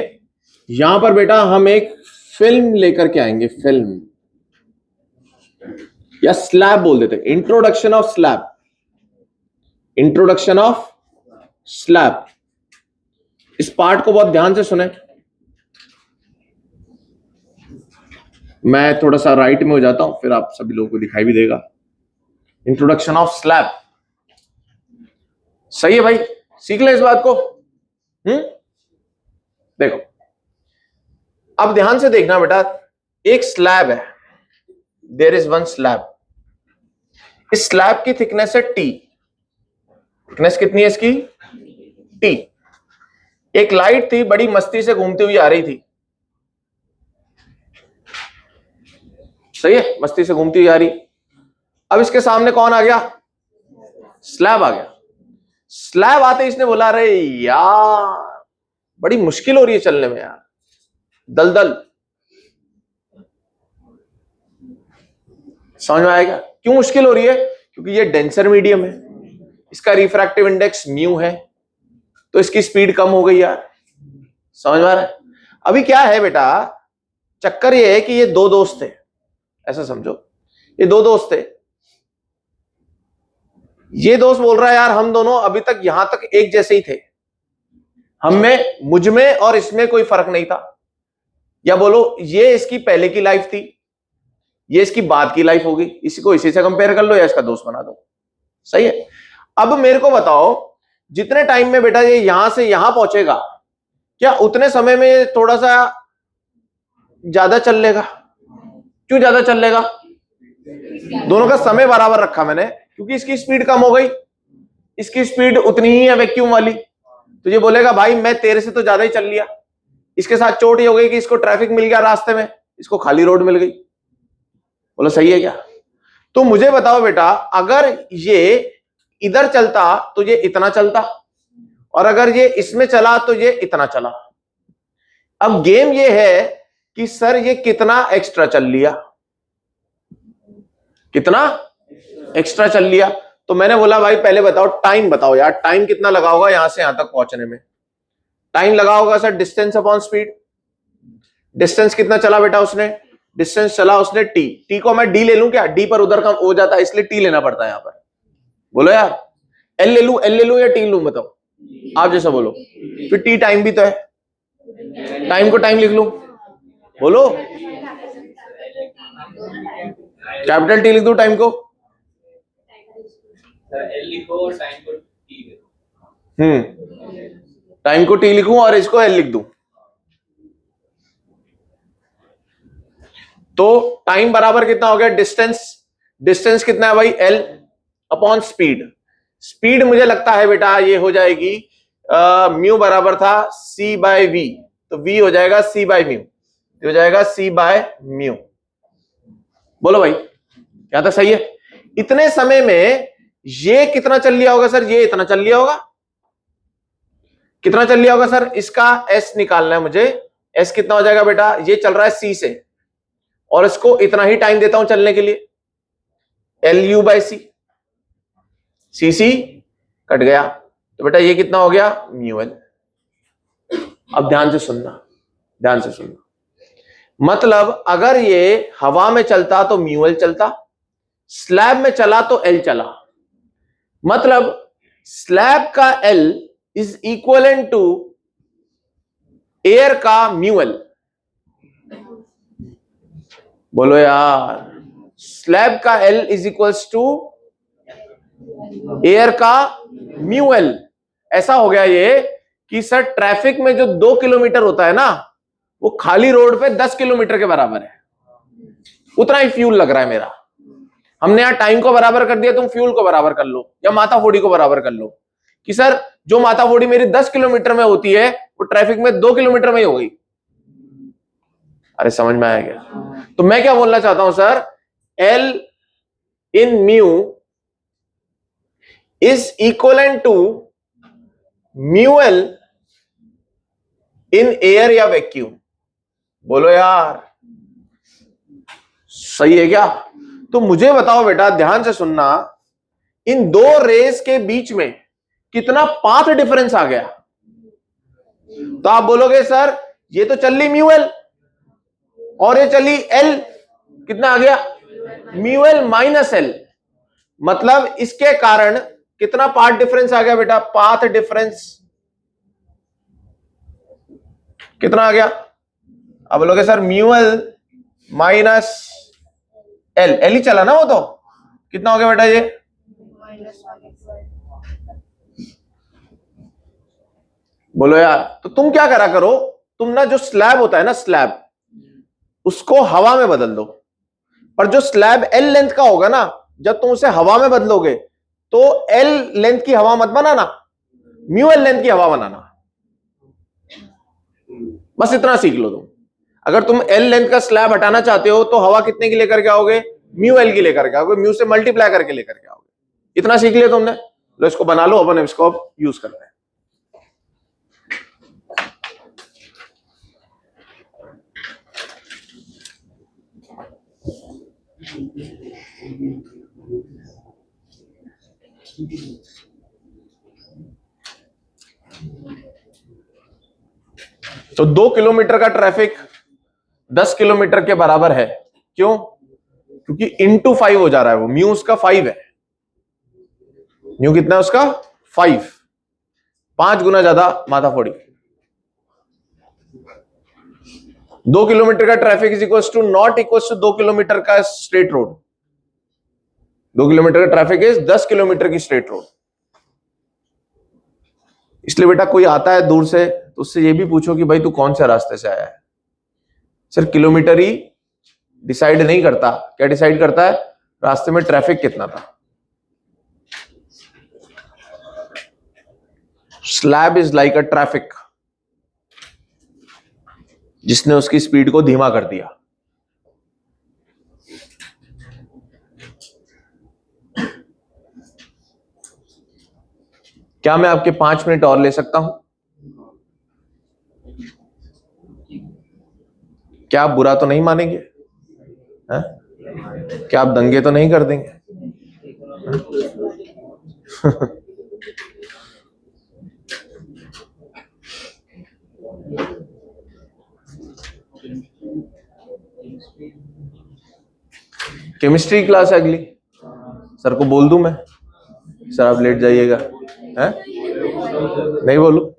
Speaker 1: यहां पर बेटा हम एक फिल्म लेकर के आएंगे, फिल्म या स्लैब बोल देते, introduction of slab, introduction of slab. इस पार्ट को बहुत ध्यान से सुने। मैं थोड़ा सा राइट में हो जाता हूं, फिर आप सभी लोगों को दिखाई भी देगा। इंट्रोडक्शन ऑफ स्लैब, सही है भाई, सीख ले इस बात को। देखो अब ध्यान से देखना बेटा, एक स्लैब है, देयर इज वन स्लैब। इस स्लैब की थिकनेस है टी, थिकनेस कितनी है इसकी, टी। एक लाइट थी, बड़ी मस्ती से घूमती हुई आ रही थी, सही है, मस्ती से घूमती हुई आ रही। अब इसके सामने कौन आ गया, स्लैब आ गया। स्लैब आते इसने बोला, अरे यार बड़ी मुश्किल हो रही है चलने में यार, दलदल। समझ में आएगा क्यों मुश्किल हो रही है, क्योंकि ये डेंसर मीडियम है, इसका रिफ्रैक्टिव इंडेक्स म्यू है, तो इसकी स्पीड कम हो गई यार। समझ में आ रहा है। अभी क्या है बेटा, चक्कर ये है कि ये दो दोस्त थे, ऐसा समझो, ये दो दोस्त थे। ये दोस्त बोल रहा है यार हम दोनों अभी तक यहां तक एक जैसे ही थे, हमें, मुझ में और इसमें कोई फर्क नहीं था। या बोलो ये इसकी पहले की लाइफ थी, ये इसकी बाद की लाइफ होगी, इसी को इसी से कंपेयर कर लो या इसका दोस्त बना दो, सही है। अब मेरे को बताओ, जितने टाइम में बेटा ये यहां से यहां पहुंचेगा, क्या उतने समय में ये थोड़ा सा ज्यादा चल लेगा? क्यों ज्यादा चल लेगा? दोनों का समय बराबर रखा मैंने, क्योंकि इसकी स्पीड कम हो गई, इसकी स्पीड उतनी ही है वैक्यूम वाली। तो ये बोलेगा भाई मैं तेरे से तो ज्यादा ही चल लिया। इसके साथ चोट ही हो गई कि इसको ट्रैफिक मिल गया रास्ते में, इसको खाली रोड मिल गई। बोलो सही है क्या? तो मुझे बताओ बेटा, अगर ये इधर चलता तो ये इतना चलता, और अगर ये इसमें चला तो ये इतना चला। अब गेम ये है कि सर ये कितना एक्स्ट्रा चल लिया, कितना एक्स्ट्रा चल लिया। तो मैंने बोला भाई पहले बताओ, टाइम बताओ यार, टाइम कितना लगा होगा यहां से यहां तक पहुंचने में? टाइम लगा होगा sir distance upon speed. Distance कितना चला बेटा उसने? डिस्टेंस चला उसने टी। टी को मैं डी ले लूं क्या? डी पर उधर कम हो जाता है, इसलिए टी लेना पड़ता है यहां पर। बोलो यार, एल ले लूं, एल ले लूं या टी लूं? बताओ आप जैसा बोलो। फिर टी टाइम भी तो है, टाइम को टाइम लिख लूं, बोलो। कैपिटल टी लिख दूं टाइम को? टाइम को टी लिखूं और इसको एल लिख दूं, तो टाइम बराबर कितना हो गया? डिस्टेंस। डिस्टेंस कितना है भाई? L upon speed. स्पीड मुझे लगता है बेटा ये हो जाएगी, म्यू बराबर था सी बाय वी, तो वी हो जाएगा सी बाय म्यू, हो जाएगा सी बाय म्यू। बोलो भाई यहां तक सही है? इतने समय में ये कितना चल लिया होगा सर? ये इतना चल लिया होगा। कितना चल लिया होगा सर? इसका एस निकालना है मुझे। एस कितना हो जाएगा बेटा? ये चल रहा है सी से, और इसको इतना ही टाइम देता हूं चलने के लिए, एल यू बाय सी। सी सी कट गया, तो बेटा ये कितना हो गया? Mu L. अब ध्यान से सुनना, ध्यान से सुनना। मतलब अगर ये हवा में चलता तो म्यू एल चलता, स्लैब में चला तो एल चला। मतलब स्लैब का L is equal to air का म्यू एल। बोलो यार, स्लैब का L is equals to air का म्यू एल। ऐसा हो गया ये कि सर ट्रैफिक में जो 2 किलोमीटर होता है ना, वो खाली रोड पे 10 किलोमीटर के बराबर है। उतना ही फ्यूल लग रहा है मेरा। हमने यहां टाइम को बराबर कर दिया, तुम फ्यूल को बराबर कर लो या माथाफोड़ी को बराबर कर लो, कि सर जो माथाफोड़ी मेरी 10 किलोमीटर में होती है वो ट्रैफिक में 2 किलोमीटर में ही हो गई। अरे समझ में आया क्या? तो मैं क्या बोलना चाहता हूं sir, L in mu is equal to mu L in air या वैक्यूम। बोलो यार सही है क्या? तो मुझे बताओ बेटा, ध्यान से सुनना, इन दो रेस के बीच में कितना पाथ डिफरेंस आ गया। तो आप बोलोगे सर ये तो चल ली म्यू एल और ये चली एल, कितना आ गया म्यू एल माइनस एल, मतलब इसके कारण कितना पाथ डिफरेंस आ गया बेटा, पाथ डिफरेंस कितना आ गया। अब बोलोगे sir mu L minus L, L ही चला ना वो, तो कितना हो गया बेटा ये, बोलो यार। तो तुम क्या करा करो, तुम ना जो स्लैब होता है ना स्लैब, उसको हवा में बदल दो, और जो स्लैब एल लेंथ का होगा ना, जब तुम उसे हवा में बदलोगे तो एल लेंथ की हवा मत बनाना, म्यू एल लेंथ की हवा बनाना। बस इतना सीख लो तुम। अगर तुम एल लेंथ का स्लैब हटाना चाहते हो तो हवा कितने की लेकर के आओगे, म्यू एल की लेकर के आओगे, म्यू से मल्टीप्लाई करके लेकर के आओगे। इतना सीख लिया तुमने, लो इसको बना लो, अपन इसको अब यूज करते हैं। तो 2 किलोमीटर का ट्रैफिक 10 किलोमीटर के बराबर है, क्यों, क्योंकि इंटू 5 हो जा रहा है, वो म्यू उसका 5 है, म्यू कितना है उसका 5, 5 गुना ज्यादा माथा फोड़ी। 2 किलोमीटर का traffic is equal to not equal to 2 kilometre का स्ट्रेट रोड। 2 किलोमीटर का ट्रैफिक इज 10 किलोमीटर की स्ट्रेट रोड। इसलिए बेटा कोई आता है दूर से तो उससे ये भी पूछो कि भाई तू कौन से रास्ते से आया है। सिर्फ किलोमीटर ही डिसाइड नहीं करता, क्या डिसाइड करता है, रास्ते में ट्रैफिक कितना था। Slab is like a traffic, जिसने उसकी स्पीड को धीमा कर दिया। क्या मैं आपके 5 मिनट और ले सकता हूं? क्या आप बुरा तो नहीं मानेंगे? है? क्या आप दंगे तो नहीं कर देंगे? केमिस्ट्री क्लास है अगली, सर को बोल दूं मैं, सर आप लेट जाइएगा, है? नहीं बोलूं?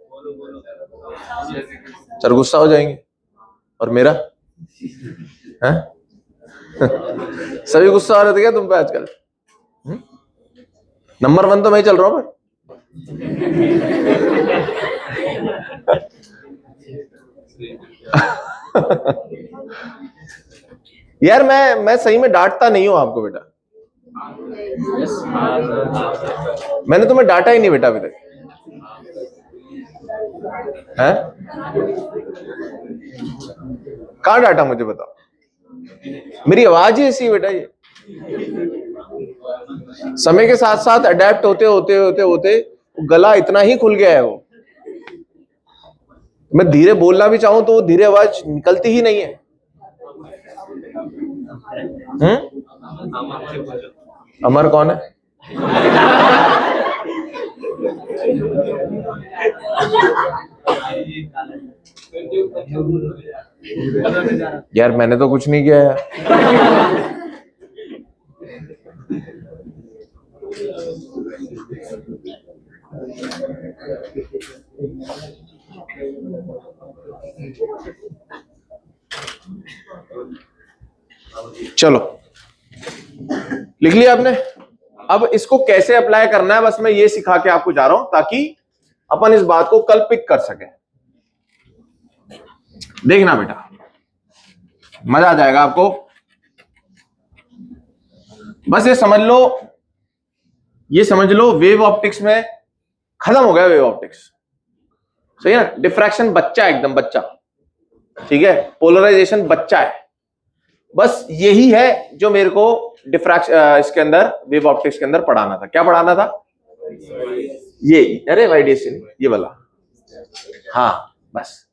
Speaker 1: सर गुस्सा हो जाएंगे, और मेरा है? सभी गुस्सा आ रहे थे क्या तुम पे आजकल? नंबर 1 तो मैं ही चल रहा हूं पर। यार मैं सही में डांटता नहीं हूं आपको बेटा, मैंने तुम्हें डांटा ही नहीं बेटा अभी तक, है? कहां डांटा मुझे बताओ? मेरी आवाज ही ऐसी है बेटा, ये समय के साथ साथ अडेप्ट होते होते होते होते गला इतना ही खुल गया है, वो मैं धीरे बोलना भी चाहूं तो वो धीरे आवाज निकलती ही नहीं है। अमर कौन है? यार मैंने तो कुछ नहीं किया है। चलो लिख लिया आपने। अब इसको कैसे अप्लाई करना है बस मैं ये सिखा के आपको जा रहा हूं, ताकि अपन इस बात को कल पिक कर सके। देखना बेटा मजा आ जाएगा आपको। बस ये समझ लो वेव ऑप्टिक्स में खत्म हो गया वेव ऑप्टिक्स, सही है ना? डिफ्रैक्शन बच्चा है, एकदम बच्चा, ठीक है? पोलराइजेशन बच्चा है। बस यही है जो मेरे को डिफ्रैक्शन इसके अंदर वेव ऑप्टिक्स के अंदर पढ़ाना था। क्या पढ़ाना था? ये, अरे वाइडेशन ये वाला, हाँ बस।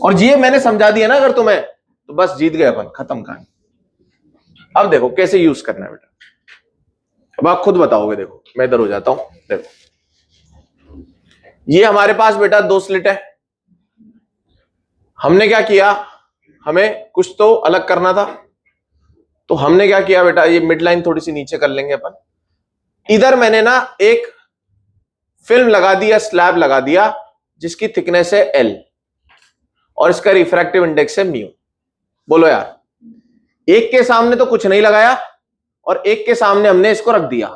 Speaker 1: और ये मैंने समझा दिया ना अगर तुम्हें, तो बस जीत गए अपन, खत्म कहानी। अब देखो कैसे यूज करना है बेटा, अब आप खुद बताओगे। देखो मैं इधर हो जाता हूं, देखो ये हमारे पास बेटा दो स्लिट है, हमने क्या किया, हमें कुछ तो अलग करना था, तो हमने क्या किया बेटा, ये मिड लाइन थोड़ी सी नीचे कर लेंगे अपन। इधर मैंने ना एक फिल्म लगा दिया, स्लैब लगा दिया, जिसकी थिकनेस है L और इसका रिफ्रैक्टिव इंडेक्स है म्यू। बोलो यार, एक के सामने तो कुछ नहीं लगाया और एक के सामने हमने इसको रख दिया।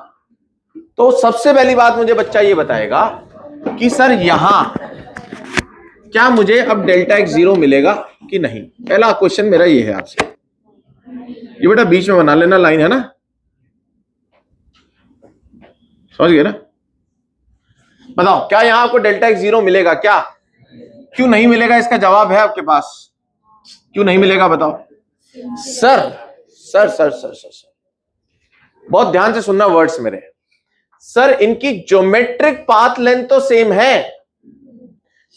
Speaker 1: तो सबसे पहली बात मुझे बच्चा ये बताएगा कि सर यहां क्या मुझे अब डेल्टा एक्स 0 मिलेगा कि नहीं। पहला क्वेश्चन मेरा ये है आपसे। ये बेटा बीच में बना लेना लाइन, है ना, समझ गए ना। बताओ क्या यहां आपको डेल्टा एक्स 0 मिलेगा क्या? क्यों नहीं मिलेगा, इसका जवाब है आपके पास। क्यों नहीं मिलेगा बताओ। Sir sir sir sir sir, sir. बहुत ध्यान से सुनना वर्ड्स मेरे। सर इनकी ज्योमेट्रिक पाथ लेंथ तो सेम है,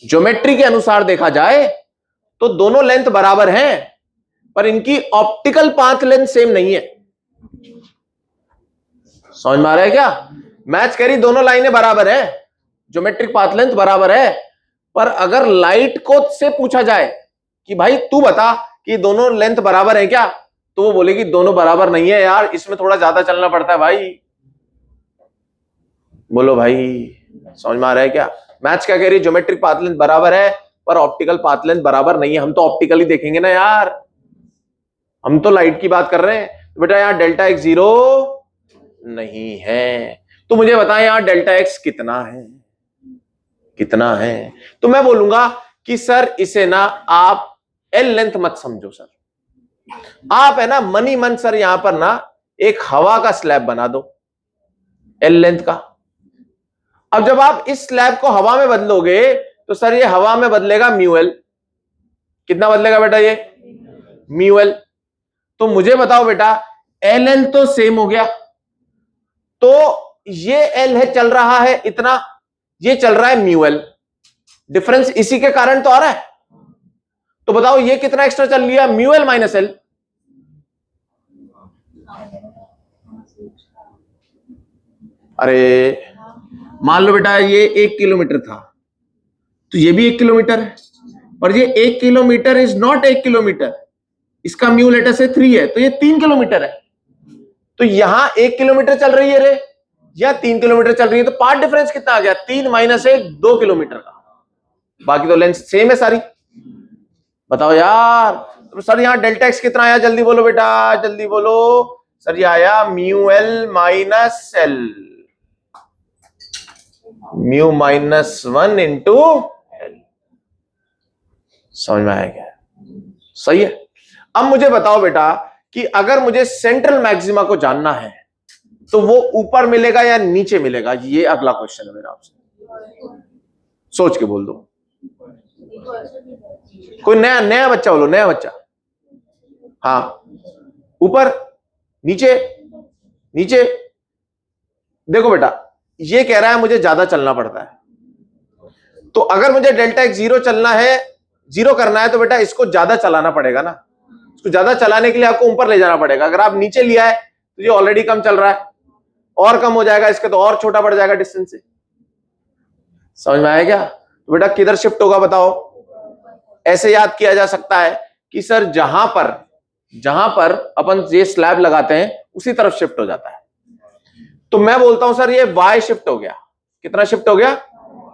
Speaker 1: ज्योमेट्री के अनुसार देखा जाए तो दोनों लेंथ बराबर हैं, पर इनकी ऑप्टिकल पाथ लेंथ सेम नहीं है। समझ में आ रहा है क्या? मैच करी, दोनों लाइनें बराबर है, ज्योमेट्रिक पाथ लेंथ बराबर है, पर अगर लाइट को से पूछा जाए कि भाई तू बता कि दोनों लेंथ बराबर है क्या, तो वो बोलेगी दोनों बराबर नहीं है यार, इसमें थोड़ा ज्यादा चलना पड़ता है भाई। बोलो भाई, समझ में आ रहा है क्या? मैच क्या कह रही है, ज्योमेट्रिक पाथ लेंथ बराबर है पर ऑप्टिकल पाथ लेंथ बराबर नहीं है। हम तो ऑप्टिकली देखेंगे ना यार, हम तो लाइट की बात कर रहे हैं। तो बेटा यहाँ डेल्टा एक्स 0 नहीं है, तो मुझे बताएं यहाँ डेल्टा एक्स कितना है, कितना है। तो मैं बोलूंगा कि सर इसे ना आप एल लेंथ मत समझो सर, आप है ना मनी मन सर यहां पर ना एक हवा का स्लैब बना दो एल लेंथ का। अब जब आप इस स्लैब को हवा में बदलोगे तो सर ये हवा में बदलेगा म्यू एल। कितना बदलेगा बेटा ये? Mu L. तो मुझे बताओ बेटा, एल एल तो सेम हो गया, तो ये एल है चल रहा है इतना, ये चल रहा है म्यू एल, डिफरेंस इसी के कारण तो आ रहा है। तो बताओ ये कितना एक्स्ट्रा चल लिया, म्यू एल माइनस एल। अरे मान लो बेटा ये 1 किलोमीटर था, तो ये भी 1 किलोमीटर है, और ये 1 किलोमीटर इज नॉट 1 किलोमीटर, इसका म्यू लेटर से 3 है, तो ये 3 किलोमीटर है। तो यहां 1 किलोमीटर चल रही है रे, या 3 किलोमीटर चल रही है, तो पार्ट डिफरेंस कितना आ गया, 3 माइनस 1 2 किलोमीटर का। बाकी तो लेंथ सेम है सारी। बताओ यार, तो सर यहां डेल्टा एक्स कितना आया, जल्दी बोलो बेटा, जल्दी बोलो। सर ये आया mu L minus L, mu minus 1 into L. समझ में आया क्या? सही है। अब मुझे बताओ बेटा कि अगर मुझे सेंट्रल मैक्सिमा को जानना है तो वो ऊपर मिलेगा या नीचे मिलेगा, ये अगला क्वेश्चन है मेरा आपसे। सोच के बोल दो, कोई नया नया बच्चा बोलो, नया बच्चा। हाँ, ऊपर, नीचे, नीचे। देखो बेटा, ये कह रहा है मुझे ज्यादा चलना पड़ता है, तो अगर मुझे डेल्टा एक्स 0 चलना है, 0 करना है, तो बेटा इसको ज्यादा चलाना पड़ेगा ना। इसको ज्यादा चलाने के लिए आपको ऊपर ले जाना पड़ेगा। अगर आप नीचे लिया है तो ये ऑलरेडी कम चल रहा है, और कम हो जाएगा इसका तो और छोटा पड़ जाएगा डिस्टेंस से। समझ में आया क्या? तो बेटा किधर शिफ्ट होगा बताओ। ऐसे याद किया जा सकता है कि सर जहां पर अपन ये स्लैब लगाते हैं उसी तरफ शिफ्ट हो जाता है। तो मैं बोलता हूं सर ये वाई शिफ्ट हो गया। कितना शिफ्ट हो गया?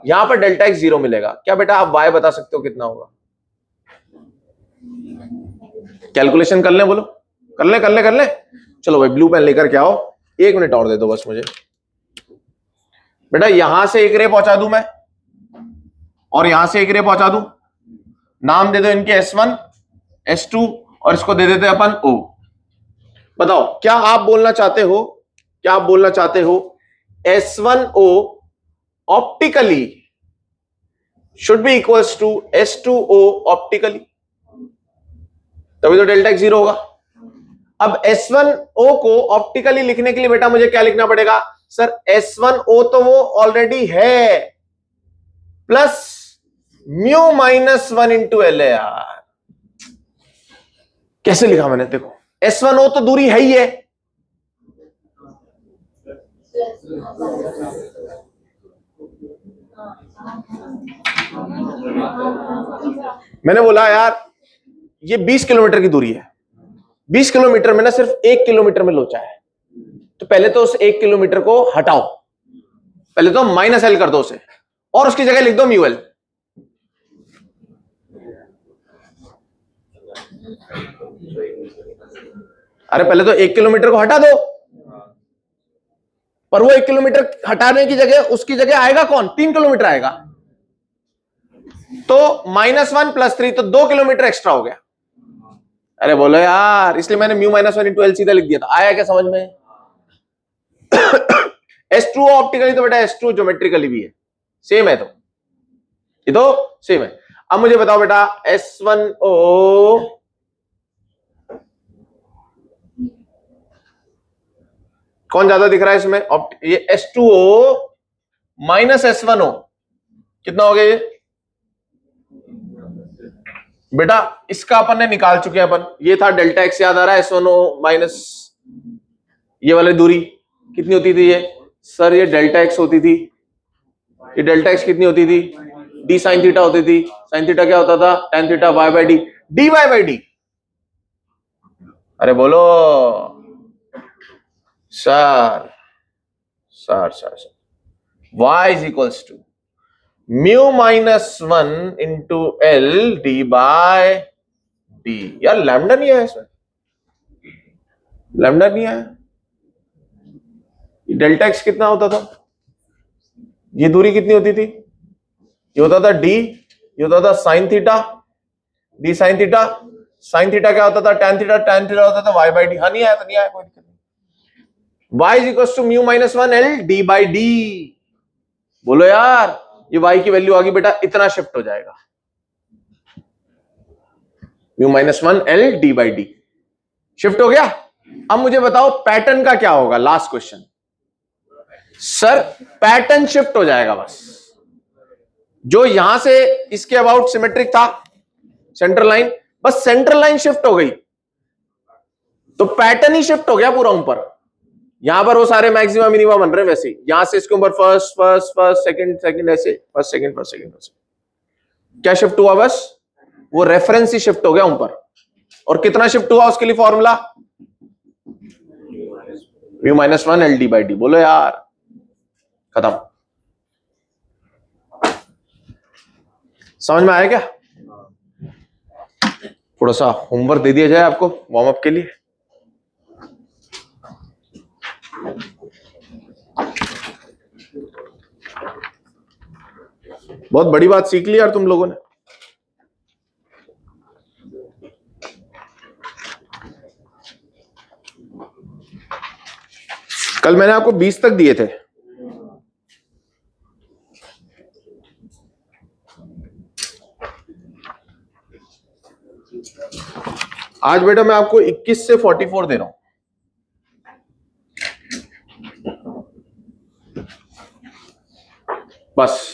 Speaker 1: यहां पर डेल्टा एक्स 0 मिलेगा। क्या बेटा आप वाई बता सकते हो कितना होगा? कैलकुलेशन कर ले, बोलो, कर ले। चलो भाई ब्लू पेन लेकर के आओ, 1 मिनट और दे दो बस मुझे। बेटा यहां से एक रे पहुंचा दूं मैं, और यहां से एक रे पहुंचा दूं। नाम दे दो इनके S1 S2 और इसको दे देते अपन O। बताओ क्या आप बोलना चाहते हो, क्या आप बोलना चाहते हो S1O optically should be equals to S2O optically, तभी तो डेल्टा एक्स 0 होगा। अब S1O को ऑप्टिकली लिखने के लिए बेटा मुझे क्या लिखना पड़ेगा? सर S1O तो वो ऑलरेडी है, plus mu minus 1 into L है यार। कैसे लिखा मैंने, देखो S1O तो दूरी है ही है, मैंने बोला यार ये 20 किलोमीटर की दूरी है, 20 किलोमीटर में ना सिर्फ 1 किलोमीटर में लोचा है, तो पहले तो उस 1 किलोमीटर को हटाओ, पहले तो माइनस एल कर दो उसे और उसकी जगह लिख दो म्यू एल। अरे पहले तो 1 किलोमीटर को हटा दो, पर वो 1 किलोमीटर हटाने की जगह उसकी जगह आएगा कौन, 3 किलोमीटर आएगा, तो -1 + 3 तो 2 किलोमीटर एक्स्ट्रा हो गया। अरे बोलो यार, इसलिए मैंने म्यू -1 × एल सीधा लिख दिया था। आया क्या समझ में? S2O ऑप्टिकली तो बेटा S2 ज्योमेट्रिकली भी है, सेम है, तो ये तो सेम है। अब मुझे बताओ बेटा S1O कौन ज्यादा दिख रहा है इसमें? ये S2O -S1O कितना हो गया ये बेटा? इसका अपन ने निकाल चुके हैं अपन, ये था डेल्टा एक्स, याद आ रहा है? S1O माइनस ये वाली दूरी कितनी होती थी ये सर? ये डेल्टा एक्स होती थी, ये डेल्टा एक्स कितनी होती थी? d sin थीटा होती थी। sin थीटा क्या होता था? tan theta y/d, dy/d। अरे बोलो sir, sir sir sir, y is equals to mu -1 × L d/d। यार लैम्डा नहीं आया इसमें, लैम्डा नहीं आया। डेल्टा एक्स कितना होता था? ये दूरी कितनी होती थी? ये होता था d, ये होता था sin theta, d sin theta. sin theta क्या होता था? tan थीटा, tan थीटा होता था y/d। हाँ नहीं आया तो नहीं आया, कोई दिक्कत नहीं। y is equals to mu -1 L d/d। बोलो यार, ये y की वैल्यू आ गई बेटा, इतना शिफ्ट हो जाएगा, म्यू -1 L d/d शिफ्ट हो गया। अब मुझे बताओ पैटर्न का क्या होगा? Last question sir, pattern shift हो जाएगा बस। जो यहां से इसके अबाउट सिमेट्रिक था सेंट्रल लाइन, बस सेंट्रल लाइन शिफ्ट हो गई तो पैटर्न ही शिफ्ट हो गया पूरा ऊपर। यहां पर वो सारे मैक्सिमम मिनिमा बन रहे हैं वैसे, यहां से इसके ऊपर first first first second second, ऐसे first second first second first. क्या शिफ्ट हुआ? बस वो रेफरेंस ही शिफ्ट हो गया ऊपर। और कितना शिफ्ट हुआ उसके लिए फॉर्मूला? Mu -1 L d/d। बोलो यार, खत्म। समझ में आया क्या? थोड़ा सा होमवर्क दे दिया जाए आपको वार्म अप के लिए। बहुत बड़ी बात सीख ली यार तुम लोगों ने। कल मैंने आपको 20 तक दिए थे, आज बेटा मैं आपको 21 से 44 दे रहा हूं। बस